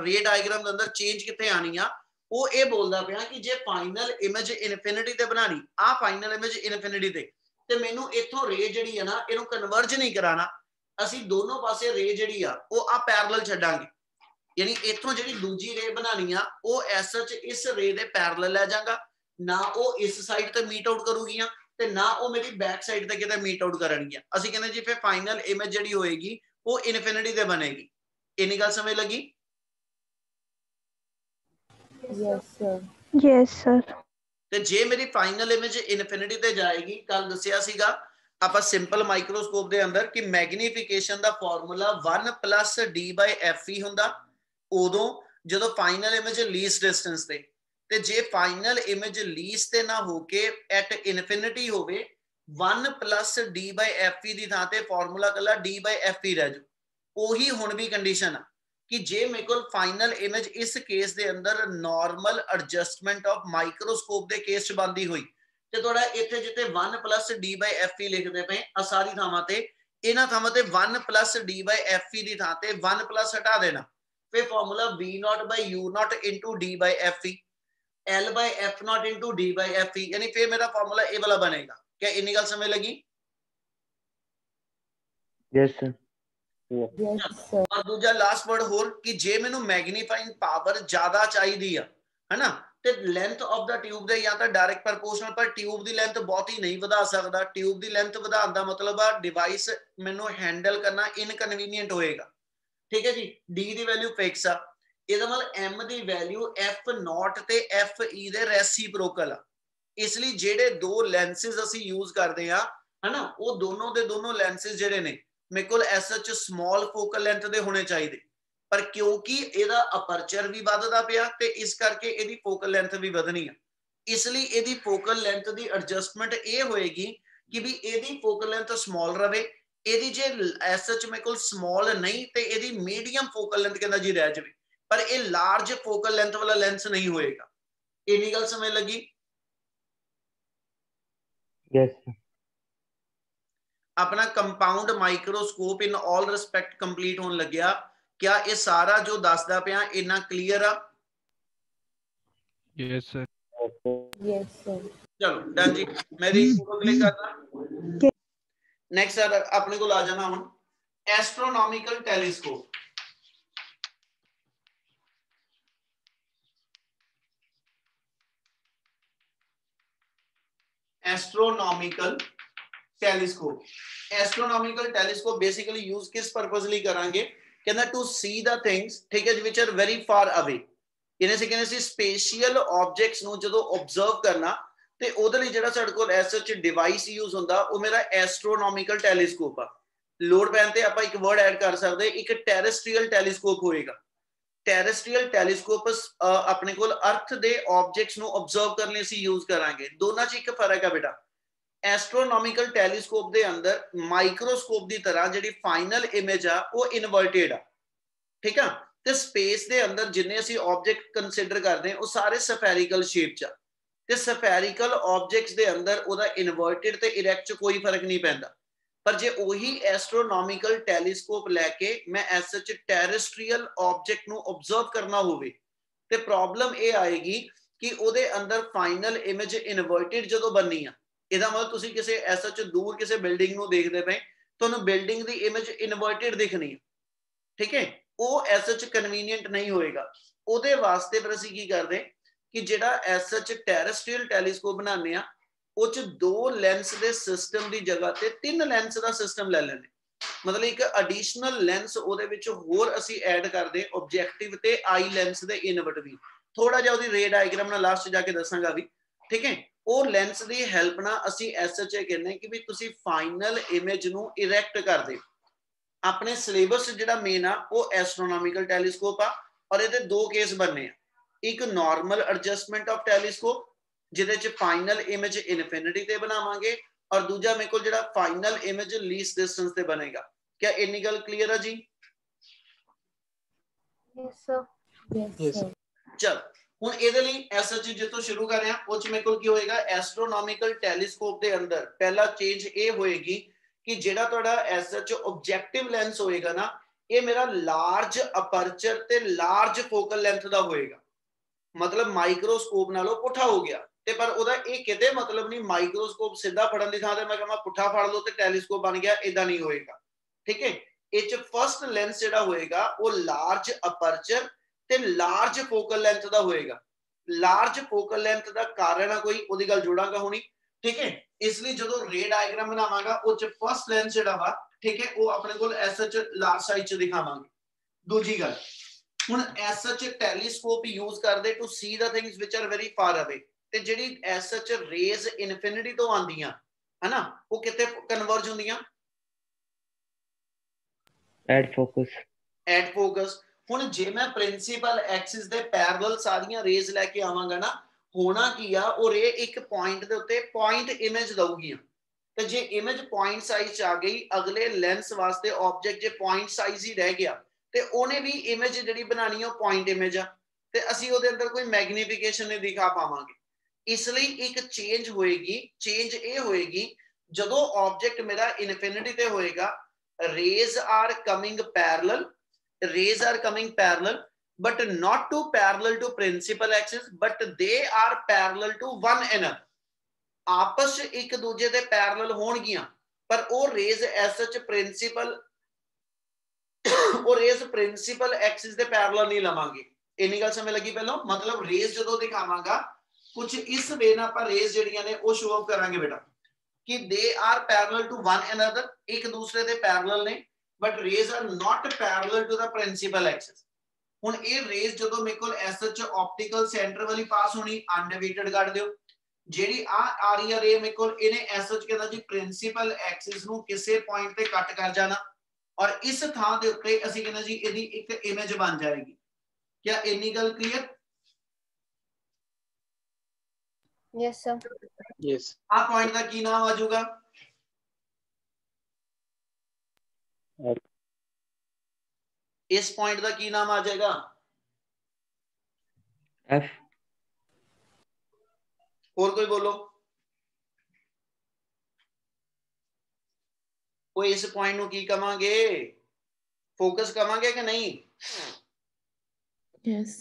ਰੇ ਡਾਇਗਰਾਮ ਦੇ ਅੰਦਰ ਚੇਂਜ ਕਿੱਥੇ ਆਣੀ ਆ, ਉਹ ਇਹ ਬੋਲਦਾ ਪਿਆ ਕਿ ਜੇ ਫਾਈਨਲ ਇਮੇਜ ਇਨਫਿਨਿਟੀ ਤੇ ਬਣਾਣੀ, ਆ ਫਾਈਨਲ ਇਮੇਜ ਇਨਫਿਨਿਟੀ ਤੇ ਮੈਨੂੰ ਇੱਥੋਂ ਰੇ ਜਿਹੜੀ ਆ ਨਾ ਇਹਨੂੰ ਕਨਵਰਜ ਨਹੀਂ ਕਰਾਣਾ, ਅਸੀਂ ਦੋਨੋਂ ਪਾਸੇ ਰੇ ਜਿਹੜੀ ਆ ਉਹ ਆ ਪੈਰਲਲ ਛੱਡਾਂਗੇ, ਯਾਨੀ ਇੱਥੋਂ ਜਿਹੜੀ ਦੂਜੀ ਰੇ ਬਣਾਣੀ ਆ ਉਹ ਐਸਐਚ ਇਸ ਰੇ ਦੇ ਪੈਰਲਲ ਲੈ ਜਾਗਾ, ਨਾ ਉਹ ਇਸ ਸਾਈਡ ਤੇ ਮੀਟ ਆਊਟ ਕਰੂਗੀਆਂ ਤੇ ਨਾ ਉਹ ਮੇਰੀ ਬੈਕ ਸਾਈਡ ਤੇ ਕਿਤੇ ਮੀਟ ਆਊਟ ਕਰਨਗੀਆਂ। ਅਸੀਂ ਕਹਿੰਦੇ ਜੀ ਫਿਰ ਫਾਈਨਲ ਇਮੇਜ ਜਿਹੜੀ ਹੋਏਗੀ ਉਹ ਇਨਫਿਨਿਟੀ ਤੇ ਬਣੇਗੀ। ਇੰਨੀ ਗੱਲ ਸਮਝ ਲੱਗੀ? Yes, sir. Yes, sir. ਤੇ ਜੇ ਮੇਰੀ ਫਾਈਨਲ ਇਮੇਜ ਇਨਫਿਨਿਟੀ ਤੇ ਜਾਏਗੀ, ਕੱਲ ਦੱਸਿਆ ਸੀਗਾ ਆਪਾਂ ਸਿੰਪਲ ਮਾਈਕਰੋਸਕੋਪ ਦੇ ਅੰਦਰ ਕਿ ਮੈਗਨੀਫਿਕੇਸ਼ਨ ਦਾ ਫਾਰਮੂਲਾ 1 ਪਲੱਸ d/fe ਹੁੰਦਾ ਉਦੋਂ ਜਦੋਂ ਫਾਈਨਲ ਇਮੇਜ ਲੀਸਟ ਡਿਸਟੈਂਸ ਤੇ ਜੇ ਫਾਈਨਲ ਇਮੇਜ ਲੀਸਟ ਤੇ ਨਾ ਹੋ ਕੇ ਐਟ ਇਨਫਿਨਿਟੀ ਹੋਵੇ 1 ਪਲੱਸ d/fe ਦੀ ਥਾਂ ਤੇ ਫਾਰਮੂਲਾ ਕੱਲਾ d/fe ਰਹਿ ਜੂ। ਉਹੀ ਹੁਣ ਵੀ ਕੰਡੀਸ਼ਨ ਆ ਕਿ ਜੇ ਮੇਰੇ ਕੋਲ ਫਾਈਨਲ ਇਮੇਜ ਇਸ ਕੇਸ ਦੇ ਅੰਦਰ ਨਾਰਮਲ ਐਡਜਸਟਮੈਂਟ ਆਫ ਮਾਈਕਰੋਸਕੋਪ ਦੇ ਕੇਸ ਚ ਬਣਦੀ ਹੋਈ ਤੇ ਤੁਹਾਡਾ ਇੱਥੇ ਜਿੱਥੇ 1 ਪਲੱਸ d/fe ਲਿਖਦੇ ਪਏ ਆ ਸਾਰੀ ਥਾਵਾਂ ਤੇ, ਇਹਨਾਂ ਥਾਵਾਂ ਤੇ 1 ਪਲੱਸ d/fe ਦੀ ਥਾਂ ਤੇ 1 ਪਲੱਸ ਹਟਾ ਦੇਣਾ, ਫਿਰ formula V0/U0 into d/fe, L/f0 into d/fe, यानी फिर मेरा फॉर्मूला ए वाला बनेगा। क्या इतनी गल समझ लगी? yes sir Yes, sir. और दूसरा लास्ट वर्ड होर कि जे मैनू मैग्नीफाइंग पावर ज्यादा चाहिए है ना ਤੇ ਲੈਂਥ ਆਫ ਦਾ ਟਿਊਬ ਦੇ ਜਾਂ ਤਾਂ ਡਾਇਰੈਕਟ ਪ੍ਰਪੋਰਸ਼ਨਲ, ਪਰ ਟਿਊਬ ਦੀ ਲੈਂਥ ਬਹੁਤੀ ਨਹੀਂ ਵਧਾ ਸਕਦਾ। ਟਿਊਬ ਦੀ ਲੈਂਥ ਵਧਾਉਣ ਦਾ ਮਤਲਬ ਆ ਡਿਵਾਈਸ ਮੈਨੂੰ ਹੈਂਡਲ ਕਰਨਾ ਇਨਕਨਵੀਨੀਅੰਟ ਹੋਏਗਾ, ਠੀਕ ਹੈ ਜੀ। D ਦੀ ਵੈਲਿਊ ਫਿਕਸ ਆ, ਇਹਦਾ ਮਤਲਬ M ਦੀ ਵੈਲਿਊ F0 ਤੇ FE ਦੇ ਰੈਸੀਪ੍ਰੋਕਲ ਆ। ਇਸ ਲਈ ਜਿਹੜੇ ਦੋ ਲੈਂਸਿਸ ਅਸੀਂ ਯੂਜ਼ ਕਰਦੇ ਆ है ना, वो दोनों दे दोनों लेंसेज जिहड़े ने मेरे को SH स्मॉल फोकल लेंथ दे होने चाहिए, पर क्योंकि ਇਹਦਾ ਅਪਰਚਰ ਵੀ ਵੱਧਦਾ ਪਿਆ ਤੇ ਇਸ ਕਰਕੇ ਇਹਦੀ ਫੋਕਲ ਲੈਂਥ ਵੀ ਵਧਣੀ ਆ, ਇਸ ਲਈ ਇਹਦੀ ਫੋਕਲ ਲੈਂਥ ਦੀ ਐਡਜਸਟਮੈਂਟ ਇਹ ਹੋਏਗੀ ਕਿ ਵੀ ਇਹਦੀ ਫੋਕਲ ਲੈਂਥ ਸਮਾਲ ਰਵੇ, ਇਹਦੀ ਜੇ SH ਮੇਰੇ ਕੋਲ ਸਮਾਲ ਨਹੀਂ ਤੇ ਇਹਦੀ ਮੀਡੀਅਮ ਫੋਕਲ ਲੈਂਥ ਕਹਿੰਦਾ ਜੀ ਰਹਿ ਜਾਵੇ, ਪਰ ਇਹ ਲਾਰਜ ਫੋਕਲ ਲੈਂਥ ਵਾਲਾ ਲੈਂਸ ਨਹੀਂ ਹੋਏਗਾ। ਇੰਨੀ ਗੱਲ ਸਮਝ ਲੱਗੀ? यस अपना compound microscope in all respect complete होने लग्या। क्या ये सारा जो दसदा पिया इन्ना क्लियर आ? Yes sir. Yes, sir. चलो डन जी, मैं रीड को क्लिक करना। नेक्स्ट सर अपने को ला जाना हुन astronomical telescope. Astronomical telescope, astronomical telescope basically use किस पर्पस ਲਈ ਕਰਾਂਗੇ? ਕਹਿੰਦਾ ਟੂ ਸੀ ਦਾ ਥਿੰਗਸ, ਠੀਕ ਹੈ ਜੀ, ਵਿਚ ਆਰ ਵੈਰੀ ਫਾਰ ਅਵੇ। ਇਹਨੇ ਸੀ ਕਹਿੰਦੇ ਸੀ ਸਪੇਸ਼ੀਅਲ ਆਬਜੈਕਟਸ ਨੂੰ ਜਦੋਂ ਆਬਜ਼ਰਵ ਕਰਨਾ ਤੇ ਉਹਦੇ ਲਈ ਜਿਹੜਾ ਸਾਡੇ ਕੋਲ ਐਸਐਚ ਡਿਵਾਈਸ ਯੂਜ਼ ਹੁੰਦਾ ਉਹ ਮੇਰਾ ਐਸਟ੍ਰੋਨੋਮਿਕਲ ਟੈਲੀਸਕੋਪ ਆ। ਲੋਡ ਪੈਣ ਤੇ ਆਪਾਂ ਇੱਕ ਵਰਡ ਐਡ ਕਰ ਸਕਦੇ, ਇੱਕ ਟੈਰੇਸਟਰੀਅਲ ਟੈਲੀਸਕੋਪ ਹੋਏਗਾ। ਟੈਰੇਸਟਰੀਅਲ ਟੈਲੀਸਕੋਪ ਆਪਣੇ ਕੋਲ ਅਰਥ ਦੇ ਆਬਜੈਕਟਸ ਨੂੰ ਆਬਜ਼ਰਵ ਕਰਨ ਲਈ ਅਸੀਂ ਯੂਜ਼ ਕਰਾਂਗੇ। ਦੋਨਾਂ 'ਚ ਇੱਕ ਫਰਕ ਆ ਬੇਟਾ। एस्ट्रोनॉमिकल टेलीस्कोप दे अंदर माइक्रोस्कोप की तरह जिहड़ी फाइनल इमेज आ वो इनवर्टेड आ, ठीक है, ते स्पेस दे अंदर जिन्ने असीं ऑब्जेक्ट कंसीडर करदे वो सारे सफेरिकल शेप च आ ते सफेरिकल ऑब्जेक्ट्स दे अंदर ओदा इनवर्टेड ते इरेक्ट च कोई फर्क नहीं पैंदा। पर जे ओही एस्ट्रोनॉमिकल टेलीस्कोप लैके मैं एसएच टेरेस्ट्रीयल ऑब्जेक्ट नूं ऑब्जर्व करना होवे ते प्रॉब्लम ये आएगी कि ओदे अंदर फाइनल इमेज इनवर्टेड जदों बननी आ, ਇਹਦਾ ਮਤਲਬ ਤੁਸੀਂ ਕਿਸੇ ਐਸਐਚ ਦੂਰ ਕਿਸੇ ਬਿਲਡਿੰਗ ਨੂੰ ਦੇਖਦੇ ਪਏ, ਤੁਹਾਨੂੰ ਬਿਲਡਿੰਗ ਦੀ ਇਮੇਜ ਇਨਵਰਟਡ ਦਿਖਣੀ ਹੈ, ਠੀਕ ਹੈ, ਉਹ ਐਸਐਚ ਕਨਵੀਨੀਅੰਟ ਨਹੀਂ ਹੋਏਗਾ। ਉਹਦੇ ਵਾਸਤੇ ਫਿਰ ਅਸੀਂ ਕੀ ਕਰਦੇ ਕਿ ਜਿਹੜਾ ਐਸਐਚ ਟੈਰੇਸਟਰੀਅਲ ਟੈਲੀਸਕੋਪ ਬਣਾਉਂਦੇ ਆ ਉਹ ਚ 2 ਲੈਂਸ ਦੇ ਸਿਸਟਮ ਦੀ ਜਗ੍ਹਾ ਤੇ 3 ਲੈਂਸ ਦਾ ਸਿਸਟਮ ਲੈ ਲੈਂਦੇ, ਮਤਲਬ ਇੱਕ ਐਡੀਸ਼ਨਲ ਲੈਂਸ ਉਹਦੇ ਵਿੱਚ ਹੋਰ ਅਸੀਂ ਐਡ ਕਰਦੇ ਆਬਜੈਕਟਿਵ ਤੇ ਆਈ ਲੈਂਸ ਦੇ ਇਨਵਰਟ ਵੀ। ਥੋੜਾ ਜਿਹਾ ਉਹਦੀ ਰੇ ਡਾਇਗਰਾਮ ਨਾਲ ਲਾਸਟ ਜਾ ਕੇ ਦੱਸਾਂਗਾ ਵੀ, ਠੀਕ ਹੈ। ਉਹ ਲੈਂਸ ਦੀ ਹੈਲਪ ਨਾਲ ਅਸੀਂ ਐਸਐਚ ਕਹਿੰਦੇ ਕਿ ਵੀ ਤੁਸੀਂ ਫਾਈਨਲ ਇਮੇਜ ਨੂੰ ਇਰੈਕਟ ਕਰਦੇ। ਆਪਣੇ ਸਿਲੇਬਸ ਜਿਹੜਾ ਮੇਨ ਆ ਉਹ ਐਸਟ੍ਰੋਨੋਮਿਕਲ ਟੈਲੀਸਕੋਪ ਆ ਔਰ ਇਹਦੇ 2 ਕੇਸ ਬਣਨੇ ਆ, ਇੱਕ ਨਾਰਮਲ ਐਡਜਸਟਮੈਂਟ ਆਫ ਟੈਲੀਸਕੋਪ ਜਿਹਦੇ ਚ ਫਾਈਨਲ ਇਮੇਜ ਇਨਫਿਨਿਟੀ ਤੇ ਬਣਾਵਾਂਗੇ ਔਰ ਦੂਜਾ ਮੇਰੇ ਕੋਲ ਜਿਹੜਾ ਫਾਈਨਲ ਇਮੇਜ ਲੀਸਟ ਡਿਸਟੈਂਸ ਤੇ ਬਣੇਗਾ। क्या ਇੰਨੀ ਗੱਲ ਕਲੀਅਰ ਆ ਜੀ? Yes, sir. Yes, sir. ਚਲ ਹੁਣ ਇਹਦੇ ਲਈ ਐਸਐਚ ਜਿੱਥੋਂ ਸ਼ੁਰੂ ਕਰ ਰਹੇ ਹਾਂ ਉਹ ਚ ਮੇਰੇ ਕੋਲ ਕੀ ਹੋਏਗਾ? ਐਸਟ੍ਰੋਨੋਮਿਕਲ ਟੈਲੀਸਕੋਪ ਦੇ ਅੰਦਰ ਪਹਿਲਾ ਚੇਂਜ ਇਹ ਹੋਏਗੀ ਕਿ ਜਿਹੜਾ ਤੁਹਾਡਾ ਐਸਐਚ ਆਬਜੈਕਟਿਵ ਲੈਂਸ ਹੋਏਗਾ ਨਾ ਇਹ ਮੇਰਾ ਲਾਰਜ ਅਪਰਚਰ ਤੇ ਲਾਰਜ ਫੋਕਲ ਲੈਂਥ ਦਾ ਹੋਏਗਾ, ਮਤਲਬ ਮਾਈਕਰੋਸਕੋਪ ਨਾਲੋਂ ਪੁੱਠਾ ਹੋ ਗਿਆ। ਤੇ ਪਰ ਉਹਦਾ ਇਹ ਕਿਤੇ ਮਤਲਬ ਨਹੀਂ ਮਾਈਕਰੋਸਕੋਪ ਸਿੱਧਾ ਫੜਨ ਦੀ ਥਾਂ ਤੇ ਮੈਂ ਕਹਾਂ ਪੁੱਠਾ ਫੜ ਲਓ ਤੇ ਟੈਲੀਸਕੋਪ ਬਣ ਗਿਆ, ਇਦਾਂ ਨਹੀਂ ਹੋਏਗਾ, ਠੀਕ ਹੈ। ਇਹ ਚ ਫਸਟ ਲੈਂਸ ਜਿਹੜਾ ਹੋਏਗਾ ਉਹ ਲਾਰਜ ਅਪਰਚਰ ਤੇ ਲਾਰਜ ਫੋਕਲ ਲੈਂਥ ਦਾ ਹੋਏਗਾ। ਲਾਰਜ ਫੋਕਲ ਲੈਂਥ ਦਾ ਕਾਰਨ ਆ ਕੋਈ, ਉਹਦੀ ਗੱਲ ਜੋੜਾਂਗਾ ਹੁਣੀ, ਠੀਕ ਹੈ। ਇਸ ਲਈ ਜਦੋਂ ਰੇ ਡਾਇਗਰਾਮ ਬਣਾਵਾਂਗਾ ਉਹ ਚ ਫਸਟ ਲੈਂਸ ਜਿਹੜਾ ਵਾ, ਠੀਕ ਹੈ, ਉਹ ਆਪਣੇ ਕੋਲ ਐਸਐਚ ਲਾਰਜ ਸਾਈਜ਼ ਚ ਦਿਖਾਵਾਂਗੇ। ਦੂਜੀ ਗੱਲ, ਹੁਣ ਐਸਐਚ ਟੈਲੀਸਕੋਪ ਯੂਜ਼ ਕਰਦੇ to see the things which are very far away, ਤੇ ਜਿਹੜੀ ਐਸਐਚ ਰੇਜ਼ ਇਨਫਿਨਿਟੀ ਤੋਂ ਆਉਂਦੀਆਂ ਹੈ ਨਾ ਉਹ ਕਿੱਥੇ ਕਨਵਰਜ ਹੁੰਦੀਆਂ? At focus. ਹੁਣ ਜੇ ਮੈਂ ਪ੍ਰਿੰਸੀਪਲ ਐਕਸਿਸ ਦੇ ਪੈਰਲਲ ਸਾਰੀਆਂ ਰੇਜ਼ ਲੈ ਕੇ ਆਵਾਂਗਾ ਨਾ, ਹੋਣਾ ਕੀ ਆ ਉਹ ਰੇ ਇੱਕ ਪੁਆਇੰਟ ਦੇ ਉੱਤੇ ਪੁਆਇੰਟ ਇਮੇਜ ਦਊਗੀ, ਤੇ ਜੇ ਇਮੇਜ ਪੁਆਇੰਟ ਸਾਈਜ਼ ਚ ਆ ਗਈ ਅਗਲੇ ਲੈਂਸ ਵਾਸਤੇ ਆਬਜੈਕਟ ਜੇ ਪੁਆਇੰਟ ਸਾਈਜ਼ ਹੀ ਰਹਿ ਗਿਆ ਤੇ ਉਹਨੇ ਵੀ ਇਮੇਜ ਜਿਹੜੀ ਬਣਾਣੀ ਉਹ ਪੁਆਇੰਟ ਇਮੇਜ ਆ ਤੇ ਅਸੀਂ ਉਹਦੇ ਅੰਦਰ ਕੋਈ ਮੈਗਨੀਫਿਕੇਸ਼ਨ ਨਹੀਂ ਦਿਖਾ ਪਾਵਾਂਗੇ। ਇਸ ਲਈ ਇੱਕ ਚੇਂਜ ਹੋਏਗੀ, ਚੇਂਜ ਇਹ ਹੋਏਗੀ ਜਦੋਂ ਆਬਜੈਕਟ ਮੇਰਾ ਇਨਫਿਨਿਟੀ ਤੇ ਹੋਏਗਾ, rays are coming parallel, rays are coming parallel but not to parallel to principal axis but they are parallel to one another, ਆਪਸ ਇੱਕ ਦੂਜੇ ਦੇ ਪੈਰਲਲ ਹੋਣਗੀਆਂ ਪਰ ਉਹ ਰੇਜ਼ ਐਸਐਚ ਪ੍ਰਿੰਸੀਪਲ ਉਹ ਰੇਜ਼ ਪ੍ਰਿੰਸੀਪਲ ਐਕਸਿਸ ਦੇ ਪੈਰਲਲ ਨਹੀਂ ਲਵਾਂਗੇ। ਇੰਨੀ ਗੱਲ ਸਮਝ ਲੱਗੀ? ਪਹਿਲਾਂ ਮਤਲਬ ਰੇਜ਼ ਜਦੋਂ ਦਿਖਾਵਾਂਗਾ ਕੁਝ ਇਸ ਵੇ ਨਾਲ ਆਪਾਂ ਰੇਜ਼ ਜਿਹੜੀਆਂ ਨੇ ਉਹ ਸ਼ੋ ਆਫ ਕਰਾਂਗੇ ਬੇਟਾ ਕਿ they are parallel to one another, ਇੱਕ ਦੂਸਰੇ ਦੇ ਪੈਰਲਲ ਨੇ but rays are not parallel to the principal axis। ਹੁਣ ਇਹ ਰੇਜ਼ ਜਦੋਂ ਮੇਰੇ ਕੋਲ ਐਸਐਚ ਆਪਟੀਕਲ ਸੈਂਟਰ ਵਾਲੀ ਪਾਸ ਹੋਣੀ ਅਨਡਿਵਾਈਡਡ ਕੱਢ ਦਿਓ, ਜਿਹੜੀ ਆ ਰਹੀ ਹੈ ਰੇ ਮੇਰੇ ਕੋਲ, ਇਹਨੇ ਐਸ ਸੱਚ ਕਹਿੰਦਾ ਜੀ ਪ੍ਰਿੰਸੀਪਲ ਐਕਸਿਸ ਨੂੰ ਕਿਸੇ ਪੁਆਇੰਟ ਤੇ ਕੱਟ ਕਰ ਜਾਣਾ ਔਰ ਇਸ ਥਾਂ ਦੇ ਉੱਤੇ ਅਸੀਂ ਕਹਿੰਦਾ ਜੀ ਇਹਦੀ ਇੱਕ ਇਮੇਜ ਬਣ ਜਾਏਗੀ। क्या इतनी गल क्लियर? Yes sir. yes आ पॉइंट का की नाम आ जाऊगा? इस पॉइंट का की नाम आ जाएगा? F और कोई बोलो, कोई इस पॉइंट नु की कहांगे? फोकस कहांगे कि नहीं? yes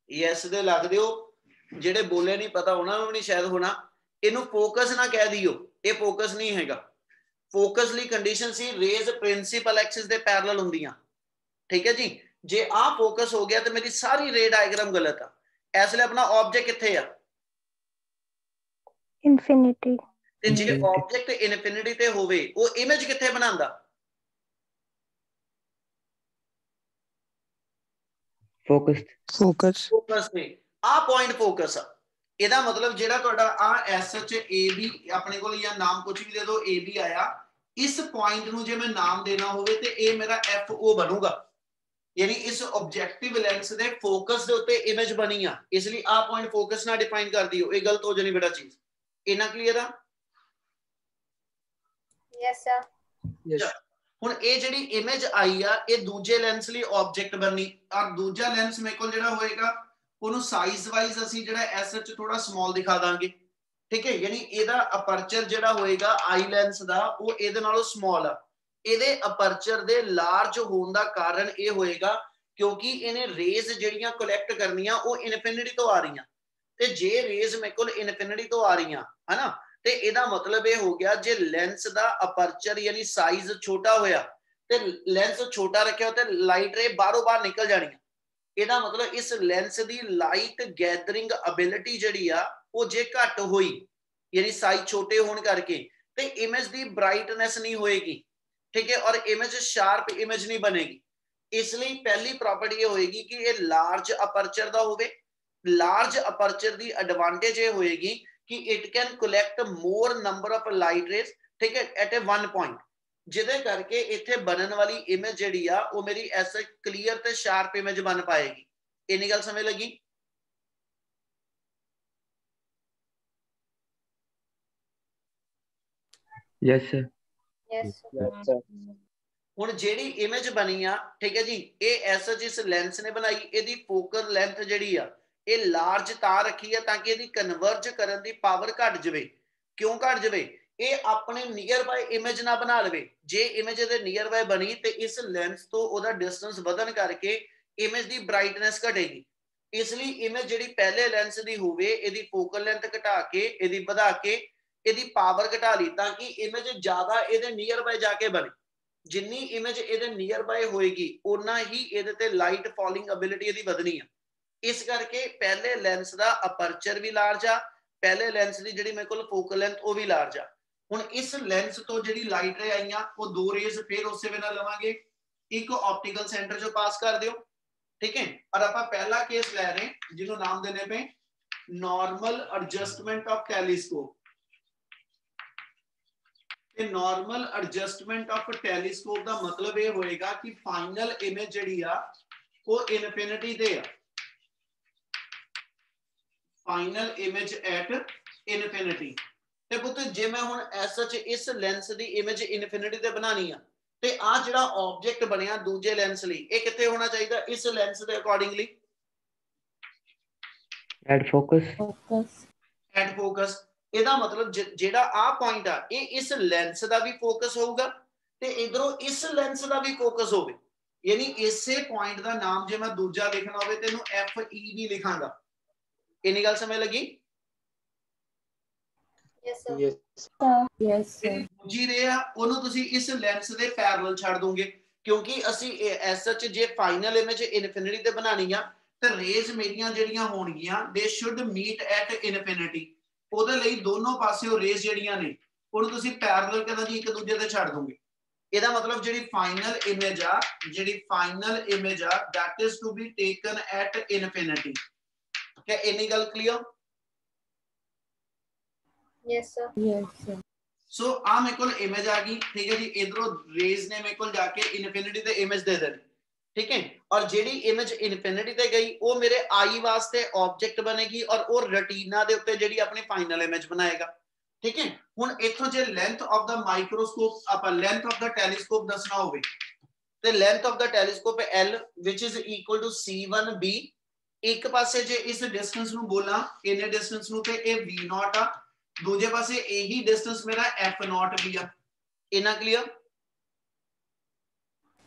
यस दे लग दियो, जेडे बोले नहीं पता उन्हां नूं नहीं शायद होना। इनू फोकस ना कह दियो, ये फोकस नहीं हैगा। फोकस ली कंडीशन सी रेज प्रिंसिपल एक्सिस दे पैरेलल हुंदियां, ठीक है जी। जे आ फोकस हो गया तो मेरी सारी रे डायग्राम गलत है। इसलिए अपना ऑब्जेक्ट किथे आ? infinity ते जे ऑब्जेक्ट इनफिनिटी ते होवे वो इमेज किथे बनांदा? focus फोकस पे। आ पॉइंट फोकस आ। ਇਹਦਾ ਮਤਲਬ ਜਿਹੜਾ ਤੁਹਾਡਾ ਆ ਐਸ ਐਚ ਏ ਬੀ ਆਪਣੇ ਕੋਲ ਜਾਂ ਨਾਮ ਕੁਝ ਵੀ ਦੇ ਦਿਓ ਏ ਬੀ ਆਇਆ, ਇਸ ਪੁਆਇੰਟ ਨੂੰ ਜੇ ਮੈਂ ਨਾਮ ਦੇਣਾ ਹੋਵੇ ਤੇ ਇਹ ਮੇਰਾ ਐਫ ਓ ਬਣੂਗਾ, ਯਾਨੀ ਇਸ ਆਬਜੈਕਟਿਵ ਲੈਂਸ ਦੇ ਫੋਕਸ ਦੇ ਉੱਤੇ ਇਮੇਜ ਬਣੀ ਆ, ਇਸ ਲਈ ਆ ਪੁਆਇੰਟ ਫੋਕਸ ਨਾਲ ਡਿਫਾਈਨ ਕਰ ਦਿਓ। ਇਹ ਗਲਤ ਹੋ ਜਾਣੀ ਬੇਟਾ ਚੀਜ਼। ਇਹਨਾਂ ਕਲੀਅਰ ਆ? Yes sir. yes ਹੁਣ ਇਹ ਜਿਹੜੀ ਇਮੇਜ ਆਈ ਆ ਇਹ ਦੂਜੇ ਲੈਂਸ ਲਈ ਆਬਜੈਕਟ ਬਣਨੀ, ਔਰ ਦੂਜਾ ਲੈਂਸ ਮੇਰੇ ਕੋਲ ਜਿਹੜਾ ਹੋਏਗਾ ਉਹਨੂੰ ਸਾਈਜ਼ ਵਾਈਜ਼ ਅਸੀਂ ਜਿਹੜਾ ਐਸ ਐਚ ਥੋੜਾ ਸਮਾਲ ਦਿਖਾ ਦਾਂਗੇ, ਠੀਕ ਹੈ। ਯਾਨੀ ਇਹਦਾ ਅਪਰਚਰ ਜਿਹੜਾ ਹੋਏਗਾ ਆਈ ਲੈਂਸ ਦਾ ਉਹ ਇਹਦੇ ਨਾਲੋਂ ਸਮਾਲ ਆ। ਇਹਦੇ ਅਪਰਚਰ ਦੇ ਲਾਰਜ ਹੋਣ ਦਾ ਕਾਰਨ ਇਹ ਹੋਏਗਾ ਕਿਉਂਕਿ ਇਹਨੇ ਰੇਜ਼ ਜਿਹੜੀਆਂ ਕਲੈਕਟ ਕਰਨੀਆਂ ਉਹ ਇਨਫਿਨਿਟੀ ਤੋਂ ਆ ਰਹੀਆਂ, ਤੇ ਜੇ ਰੇਜ਼ ਮੇਰੇ ਕੋਲ ਇਨਫਿਨਿਟੀ ਤੋਂ ਆ ਰਹੀਆਂ ਹਨਾ, ਤੇ ਇਹਦਾ ਮਤਲਬ ਇਹ ਹੋ ਗਿਆ ਜੇ ਲੈਂਸ ਦਾ ਅਪਰਚਰ ਯਾਨੀ ਸਾਈਜ਼ ਛੋਟਾ ਹੋਇਆ ਤੇ ਲੈਂਸ ਛੋਟਾ ਰੱਖਿਆ ਤੇ ਲਾਈਟ ਰੇ ਬਾਹਰੋਂ ਬਾਹਰ ਨਿਕਲ ਜਾਣੀ। ਇਹਦਾ ਮਤਲਬ ਇਸ ਲੈਂਸ ਦੀ ਲਾਈਟ ਗੈਦਰਿੰਗ ਐਬਿਲਿਟੀ ਜਿਹੜੀ ਆ ਉਹ ਜੇ ਘੱਟ ਹੋਈ ਯਾਨੀ ਸਾਈਜ਼ ਛੋਟੇ ਹੋਣ ਕਰਕੇ ਤੇ ਇਮੇਜ ਦੀ ਬ੍ਰਾਈਟਨੈਸ ਨਹੀਂ ਹੋਏਗੀ, ਠੀਕ ਹੈ, ਔਰ ਇਮੇਜ ਸ਼ਾਰਪ ਇਮੇਜ ਨਹੀਂ ਬਣੇਗੀ। ਇਸ ਲਈ ਪਹਿਲੀ ਪ੍ਰੋਪਰਟੀ ਇਹ ਹੋਏਗੀ ਕਿ ਇਹ ਲਾਰਜ ਅਪਰਚਰ ਦਾ ਹੋਵੇ। ਲਾਰਜ ਅਪਰਚਰ ਦੀ ਐਡਵਾਂਟੇਜ ਇਹ ਹੋਏਗੀ ਕਿ it can collect more number of light rays, ਠੀਕ ਹੈ, ਐਟ ਅ ਵਨ ਪੁਆਇੰਟ, ਜਿਹਦੇ ਕਰਕੇ ਇੱਥੇ ਬਣਨ ਵਾਲੀ ਇਮੇਜ ਜਿਹੜੀ ਆ ਉਹ ਮੇਰੀ ਐਸ ਕਲੀਅਰ ਤੇ ਸ਼ਾਰਪ ਇਮੇਜ ਬਣ ਪਾਏਗੀ। ਇੰਨੀ ਗੱਲ ਸਮਝ ਲੱਗੀ? yes sir yes yes sir ਹੁਣ ਜਿਹੜੀ ਇਮੇਜ ਬਣੀ ਆ, ਠੀਕ ਹੈ ਜੀ, ਇਹ ਐਸ ਜਿਸ ਲੈਂਸ ਨੇ ਬਣਾਈ, ਇਹਦੀ ਫੋਕਲ ਲੈਂਥ ਜਿਹੜੀ ਆ ਇਹ ਲਾਰਜ ਤਾਂ ਰੱਖੀ ਆ ਤਾਂ ਕਿ ਇਹਦੀ ਕਨਵਰਜ ਕਰਨ ਦੀ ਪਾਵਰ ਘਟ ਜਾਵੇ। ਕਿਉਂ ਘਟ ਜਾਵੇ? ਇਹ ਆਪਣੇ ਨੀਅਰ ਬਾਈ ਇਮੇਜ ਨਾ ਬਣਾ ਲਵੇ। ਜੇ ਇਮੇਜ ਦੇ ਨੀਅਰ ਬਾਈ ਬਣੀ ਤੇ ਇਸ ਲੈਂਸ ਤੋਂ ਉਹਦਾ ਡਿਸਟੈਂਸ ਵਧਣ ਕਰਕੇ ਇਮੇਜ ਦੀ ਬ੍ਰਾਈਟਨੈਸ ਘਟੇਗੀ। ਇਸ ਲਈ ਇਮੇਜ ਜਿਹੜੀ ਪਹਿਲੇ ਲੈਂਸ ਦੀ ਹੋਵੇ ਇਹਦੀ ਫੋਕਲ ਲੈਂਥ ਘਟਾ ਕੇ ਇਹਦੀ ਵਧਾ ਕੇ ਇਹਦੀ ਪਾਵਰ ਘਟਾ ਲਈ ਤਾਂ ਕਿ ਇਮੇਜ ਜ਼ਿਆਦਾ ਇਹਦੇ ਨੀਅਰ ਬਾਈ ਜਾ ਕੇ ਬਣੇ। ਜਿੰਨੀ ਇਮੇਜ ਇਹਦੇ ਨੀਅਰ ਬਾਈ ਹੋਏਗੀ ਉਨਾ ਹੀ ਇਹਦੇ ਤੇ ਲਾਈਟ ਫਾਲਿੰਗ ਐਬਿਲਿਟੀ ਇਹਦੀ ਵਧਣੀ ਆ। ਇਸ ਕਰਕੇ ਪਹਿਲੇ ਲੈਂਸ ਦਾ ਅਪਰਚਰ ਵੀ ਲਾਰਜ ਆ, ਪਹਿਲੇ ਲੈਂਸ ਦੀ ਜਿਹੜੀ ਮੇਰੇ ਕੋਲ ਫੋਕਲ ਲੈਂਥ ਉਹ ਵੀ ਲਾਰਜ ਆ। ਹੁਣ ਇਸ ਲੈਂਸ ਤੋਂ ਜਿਹੜੀ ਲਾਈਟ ਰੇ ਆਈਆਂ ਉਹ ਦੋ ਰੇਜ਼ ਫਿਰ ਉਸੇ ਵੇਲੇ ਲਵਾਂਗੇ, ਇੱਕ ਆਪਟੀਕਲ ਸੈਂਟਰ ਚੋਂ ਪਾਸ ਕਰ ਦਿਓ, ਠੀਕ ਹੈ। ਔਰ ਆਪਾਂ ਪਹਿਲਾ ਕੇਸ ਲੈ ਰਹੇ ਜਿਹਨੂੰ ਨਾਮ ਦੇਣੇ ਪਏ ਨਾਰਮਲ ਐਡਜਸਟਮੈਂਟ ਆਫ ਟੈਲੀਸਕੋਪ। ਤੇ ਨਾਰਮਲ ਐਡਜਸਟਮੈਂਟ ਆਫ ਟੈਲੀਸਕੋਪ ਦਾ ਮਤਲਬ ਇਹ ਹੋਏਗਾ ਕਿ ਫਾਈਨਲ ਇਮੇਜ ਜਿਹੜੀ ਆ ਉਹ ਇਨਫਿਨਿਟੀ ਤੇ ਆ, ਫਾਈਨਲ ਇਮੇਜ ਐਟ ਇਨਫਿਨਿਟੀ। ਤੇ ਪੁੱਤ ਜੇ ਮੈਂ ਹੁਣ ਐਸ ਸੱਚ ਇਸ ਲੈਂਸ ਦੀ ਇਮੇਜ ਇਨਫਿਨਿਟੀ ਤੇ ਬਣਾਣੀ ਆ ਤੇ ਆ ਜਿਹੜਾ ਆਬਜੈਕਟ ਬਣਿਆ ਦੂਜੇ ਲੈਂਸ ਲਈ ਇਹ ਕਿੱਥੇ ਹੋਣਾ ਚਾਹੀਦਾ ਇਸ ਲੈਂਸ ਦੇ accordingly? at focus focus at focus. ਇਹਦਾ ਮਤਲਬ ਜਿਹੜਾ ਆ ਪੁਆਇੰਟ ਆ ਇਹ ਇਸ ਲੈਂਸ ਦਾ ਵੀ ਫੋਕਸ ਹੋਊਗਾ ਤੇ ਇਧਰੋਂ ਇਸ ਲੈਂਸ ਦਾ ਵੀ ਫੋਕਸ ਹੋਵੇ, ਯਾਨੀ ਇਸੇ ਪੁਆਇੰਟ ਦਾ ਨਾਮ ਜੇ ਮੈਂ ਦੂਜਾ ਲਿਖਣਾ ਹੋਵੇ ਤੇ ਇਹਨੂੰ ਐਫ ਈ ਵੀ ਲਿਖਾਂਗਾ। ਇੰਨੀ ਗੱਲ ਸਮਝ ਲੱਗੀ? Yes sir. yes यस ਜਿਹੜੀ सर। ਦੂਜੀ ਰੇ ਆ ਉਹਨੂੰ ਤੁਸੀਂ ਇਸ ਲੈਂਸ ਦੇ ਪੈਰਲਲ ਛੱਡ ਦੋਗੇ ਕਿਉਂਕਿ ਅਸੀਂ ਐਸ ਸੱਚ ਜੇ ਫਾਈਨਲ ਇਮੇਜ ਇਨਫਿਨਿਟੀ ਤੇ ਬਣਾਣੀ ਆ ਤੇ ਰੇਜ਼ ਮੇਰੀਆਂ ਜਿਹੜੀਆਂ ਹੋਣਗੀਆਂ ਦੇ ਸ਼ੁੱਡ ਮੀਟ ਐਟ ਇਨਫਿਨਿਟੀ। ਉਹਦੇ ਲਈ ਦੋਨੋਂ ਪਾਸਿਓਂ ਰੇਜ਼ ਜਿਹੜੀਆਂ ਨੇ ਉਹਨੂੰ ਤੁਸੀਂ ਪੈਰਲਲ ਕਹਿੰਦਾ ਜੀ ਇੱਕ ਦੂਜੇ ਤੇ ਛੱਡ ਦੋਗੇ। ਇਹਦਾ ਮਤਲਬ ਜਿਹੜੀ ਫਾਈਨਲ ਇਮੇਜ ਆ that is to be taken at infinity। ਕਿ ਇੰਨੀ ਗੱਲ clear? Yes, sir. Yes, sir. सो आ मेरे को इमेज आ गई, ठीक है जी। इधरों रेज ने मेरे को जाके इनफिनिटी ते इमेज दे देनी, ठीक है। और जेडी इमेज इनफिनिटी ते गई वो मेरे आई वास्ते ऑब्जेक्ट बनेगी और वो रेटिना दे उत्ते जेडी अपनी फाइनल इमेज बनाएगा, ठीक है। हुन इथों जे लेंथ ऑफ द माइक्रोस्कोप आप लेंथ ऑफ द टेलीस्कोप दसना होवे ते लेंथ ऑफ द टेलीस्कोप है L which is equal to C1b। एक पासे जे इस डिस्टेंस नु बोला इने डिस्टेंस नु ते ए v0 आ, दूजे पासे यही डिस्टेंस मेरा f0 भी आ। इना क्लियर?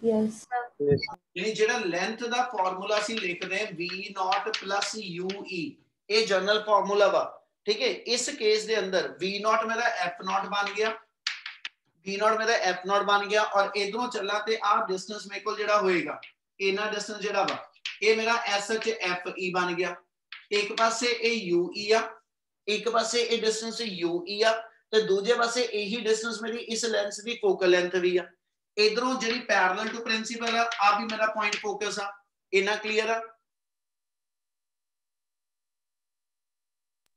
Yes. Yes. यानी जेड़ा लेंथ दा फार्मूला सी लिखदे हैं v0 plus ue, ये जनरल फार्मूला वा, ठीक है। इस केस दे अंदर v0 मेरा f0 बन गया, v0 मेरा f0 बन गया और इधरों चला ते आ डिस्टेंस मेरे को जेड़ा होएगा इना डिस्टेंस जेड़ा वा ये मेरा sh fe बन गया। एक पासे ए ue आ, एक पासे ए डिस्टेंस ue आ ते दूजे पासे यही डिस्टेंस मेरी इस लेंस दी फोकल लेंथ भी आ। इधरों जेडी पैरेलल टू प्रिंसिपल आ भी मेरा पॉइंट फोकस आ। इना क्लियर आ?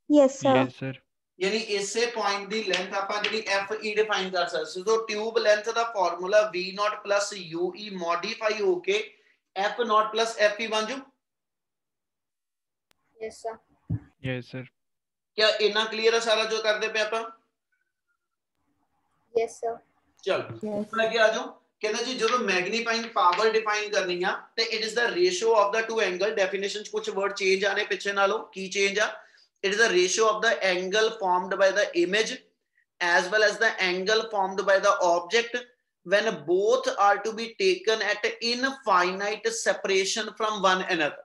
Yes, sir. Yes, sir. यानी इससे पॉइंट दी लेंथ आपा जेडी fe डिफाइन कर सकते। तो ट्यूब लेंथ दा formula v0 plus ue modify होके f0 plus fe बन जू। Yes, sir. Yes, sir. क्या इना क्लियर है सारा जो करदे पे आपा? Yes, sir. चल Yes. ਹੁਣ ਅੱਗੇ ਆ ਜਾਓ। ਕਹਿੰਦਾ ਜੀ ਜਦੋਂ ਮੈਗਨੀਫਾਈਂਗ ਪਾਵਰ ਡਿਫਾਈਨ ਕਰਨੀ ਆ ਤੇ it is the ratio of the two angle. Definition ਚ ਕੁਝ ਵਰਡ ਚੇਂਜ ਆਨੇ ਪਿੱਛੇ ਨਾਲੋਂ। ਕੀ ਚੇਂਜ ਆ? It is the ratio of the angle formed by the image as well as the angle formed by the object when both are to be taken at infinite separation from one another।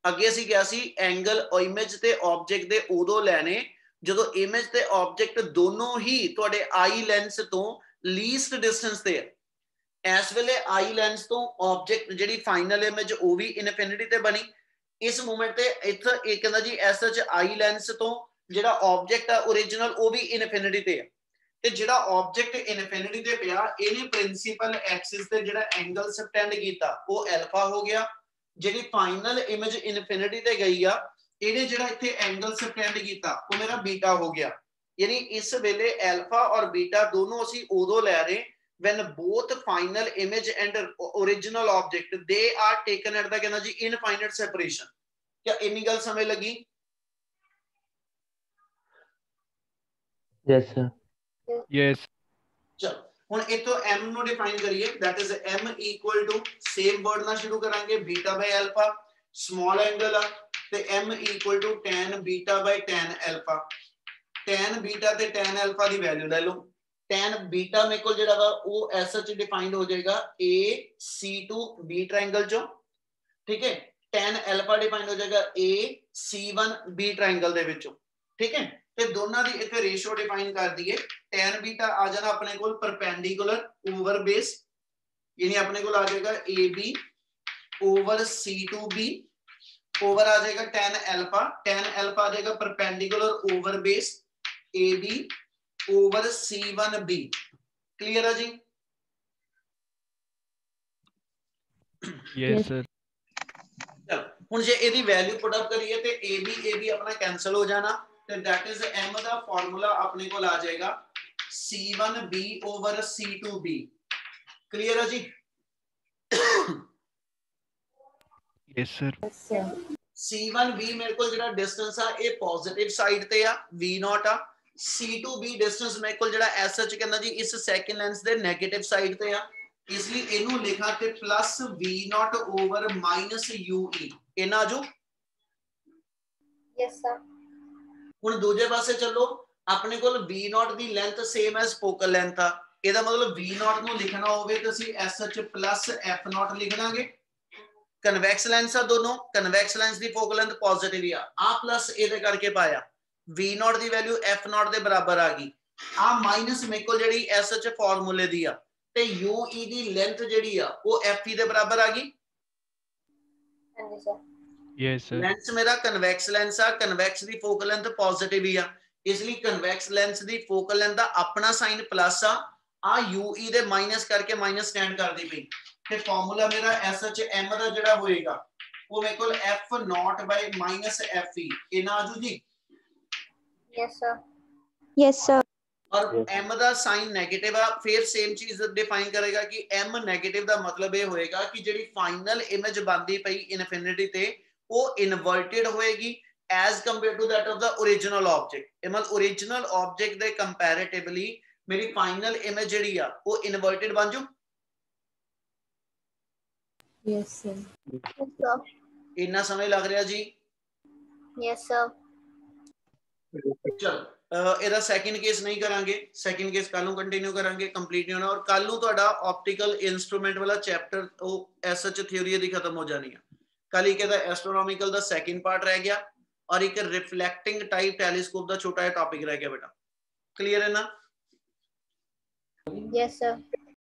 ਅੱਗੇ ਅਸੀਂ ਕਿਹਾ ਸੀ ਐਂਗਲ ਇਮੇਜ ਤੇ ਆਬਜੈਕਟ ਦੇ ਉਦੋਂ ਲੈਣੇ ਜਦੋਂ ਇਮੇਜ ਤੇ ਆਬਜੈਕਟ ਦੋਨੋਂ ਹੀ ਤੁਹਾਡੇ ਆਈ ਲੈਂਸ ਤੋਂ ਲੀਸਟ ਡਿਸਟੈਂਸ ਤੇ ਹੈ। ਇਸ ਵੇਲੇ ਆਈ ਲੈਂਸ ਤੋਂ ਆਬਜੈਕਟ ਜਿਹੜੀ ਫਾਈਨਲ ਇਮੇਜ ਉਹ ਵੀ ਇਨਫਿਨਿਟੀ ਤੇ ਬਣੀ। ਇਸ ਮੂਮੈਂਟ ਤੇ ਇੱਥੇ ਇਹ ਕਹਿੰਦਾ ਜੀ ਐਸਐਚ ਆਈ ਲੈਂਸ ਤੋਂ ਜਿਹੜਾ ਆਬਜੈਕਟ ਆ ओरिजिनल ਉਹ ਵੀ ਇਨਫਿਨਿਟੀ ਤੇ ਹੈ ਤੇ ਜਿਹੜਾ ਆਬਜੈਕਟ ਇਨਫਿਨਿਟੀ ਤੇ ਪਿਆ ਇਹਨੇ ਪ੍ਰਿੰਸੀਪਲ ਐਕਸਿਸ ਤੇ ਜਿਹੜਾ ਐਂਗਲ ਸਬਟੈਂਡ ਕੀਤਾ ਉਹ ਅਲਫਾ ਹੋ ਗਿਆ। ਜਿਹੜੀ ਫਾਈਨਲ ਇਮੇਜ ਇਨਫਿਨਿਟੀ ਤੇ ਗਈ ਆ ਇਹਨੇ ਜਿਹੜਾ ਇੱਥੇ ਐਂਗਲ ਸਬਟੈਂਡ ਕੀਤਾ ਉਹ ਮੇਰਾ ਬੀਟਾ ਹੋ ਗਿਆ। यानी इस वेले अल्फा और बीटा दोनों असी उदो ले रहे when both final image and original object they are taken at the कहना जी infinite separation। क्या इन्नी गल समझ लगी? Yes, sir. Yes. चल हुन इतो m नु डिफाइन करिए that is m equal to same word ना शुरू करांगे beta by alpha small angle ते m equal to tan beta by tan alpha। tan beta ते tan अल्फा दी वैल्यू ले लो। tan बीटा मेरे को जेड़ा वा वो ऐसा च डिफाइंड हो जाएगा AC2 B ट्रायंगल चो, ठीक है। tan अल्फा डिफाइंड हो जाएगा AC1 B ट्रायंगल दे विचों, ठीक है। ते दोनों दी इथे रेशियो डिफाइन कर दिए। tan बीटा आ जाना अपने कोल परपेंडिकुलर ओवर बेस यानी अपने कोल आ जाएगा AB ओवर C2B ओवर आ जाएगा tan अल्फा आ जाएगा perpendicular over base AB over C1B। Clear है जी? Yes, sir. चल हुन जे एदी वैल्यू पुट अप करिए ते AB अपना कैंसिल हो जाना ते दैट इज m दा फार्मूला अपने को आ जाएगा C1B ओवर C2B। क्लियर है जी? Yes, sir. Yes, sir. C1B मेरे को जेड़ा डिस्टेंस आ ए पॉजिटिव साइड ते आ V0 आ। C2B डिस्टेंस मेरे को जेड़ा एसएच कहंदा जी इस सेकंड लेंस दे नेगेटिव साइड ते आ इसलिए इनु लिखा ते plus V0 over minus UE। इना जो Yes, sir. हुन दूजे पासे चलो अपने कोल V0 दी length same as focal length आ। ਇਹਦਾ मतलब V0 ਨੂੰ ਲਿਖਣਾ ਹੋਵੇ ਤਾਂ ਅਸੀਂ SH plus F0 ਲਿਖ ਦਾਂਗੇ। ਕਨਵੈਕਸ ਲੈਂਸ ਆ ਦੋਨੋਂ, ਕਨਵੈਕਸ ਲੈਂਸ ਦੀ ਫੋਕਲ ਲੈਂਥ ਪੋਜ਼ਿਟਿਵ ਹੀ ਆ ਪਲੱਸ ਇਹਦੇ ਕਰਕੇ ਪਾਇਆ V0 ਦੀ ਵੈਲਿਊ F0 ਦੇ ਬਰਾਬਰ ਆ ਗਈ। ਆ ਮਾਈਨਸ ਮੇਰੇ ਕੋਲ ਜਿਹੜੀ SH ਫਾਰਮੂਲੇ ਦੀ ਆ ਤੇ UE ਦੀ ਲੈਂਥ ਜਿਹੜੀ ਆ ਉਹ FE ਦੇ ਬਰਾਬਰ ਆ ਗਈ। ਹਾਂਜੀ ਸਰ। Yes, sir. ਲੈਂਸ ਮੇਰਾ ਕਨਵੈਕਸ ਲੈਂਸ ਆ, ਕਨਵੈਕਸ ਦੀ ਫੋਕਲ ਲੈਂਥ ਪੋਜ਼ਿਟਿਵ ਹੀ ਆ ਇਸ ਲਈ ਕਨਵੈਕਸ ਲੈਂਸ ਦੀ ਫੋਕਲ ਲੈਂਥ ਦਾ ਆਪਣਾ ਸਾਈਨ ਪਲੱਸ ਆ UE ਦੇ ਮਾਈਨਸ ਕਰਕੇ ਮਾਈਨਸ ਸਟੈਂਡ ਕਰਦੀ ਪਈ ਤੇ ਫਾਰਮੂਲਾ ਮੇਰਾ SH M ਦਾ ਜਿਹੜਾ ਹੋਏਗਾ ਉਹ ਮੇਰੇ ਕੋਲ F0 by minus FE। ਇਹਨਾਂ ਆਜੂ ਜੀ? Yes, sir. Yes, sir. और m ਦਾ ਸਾਈਨ 네ਗੇਟਿਵ ਆ, ਫਿਰ ਸੇਮ ਚੀਜ਼ ਡਿਫਾਈਨ ਕਰੇਗਾ ਕਿ m 네ਗੇਟਿਵ ਦਾ ਮਤਲਬ ਇਹ ਹੋਏਗਾ ਕਿ ਜਿਹੜੀ ਫਾਈਨਲ ਇਮੇਜ ਬਣਦੀ ਪਈ ਇਨਫਿਨਿਟੀ ਤੇ ਉਹ ਇਨਵਰਟਡ ਹੋਏਗੀ as compared to that of the original object। ਇਹ ਮਤਲਬ original object ਦੇ comparatively ਮੇਰੀ ਫਾਈਨਲ ਇਮੇਜ ਜਿਹੜੀ ਆ ਉਹ ਇਨਵਰਟਡ ਬਣ ਜੂ। Yes, sir. Yes, sir. ਇੰਨਾ ਸਮਝ ਲੱਗ ਰਿਹਾ ਜੀ? Yes, sir. ਚਲੋ ਇਹਦਾ ਸੈਕਿੰਡ ਕੇਸ ਨਹੀਂ ਕਰਾਂਗੇ, ਸੈਕਿੰਡ ਕੇਸ ਕੱਲ ਨੂੰ ਕੰਟੀਨਿਊ ਕਰਾਂਗੇ, ਕੰਪਲੀਟ ਨਹੀਂ ਹੋਣਾ। ਔਰ ਕੱਲ ਨੂੰ ਤੁਹਾਡਾ ਆਪਟੀਕਲ ਇਨਸਟਰੂਮੈਂਟ ਵਾਲਾ ਚੈਪਟਰ ਉਹ ਐਸਐਚ ਥਿਉਰੀ ਦੀ ਖਤਮ ਹੋ ਜਾਣੀ ਆ। ਕੱਲ ਇੱਕ ਇਹਦਾ ਐਸਟਰੋਨੋਮਿਕਲ ਦਾ ਸੈਕਿੰਡ ਪਾਰਟ ਰਹਿ ਗਿਆ ਔਰ ਇੱਕ ਰਿਫਲੈਕਟਿੰਗ ਟਾਈਪ ਟੈਲੀਸਕੋਪ ਦਾ ਛੋਟਾ ਜਿਹਾ ਟੌਪਿਕ ਰਹਿ ਗਿਆ ਬੇਟਾ। ਕਲੀਅਰ ਹੈ ਨਾ? Yes, sir.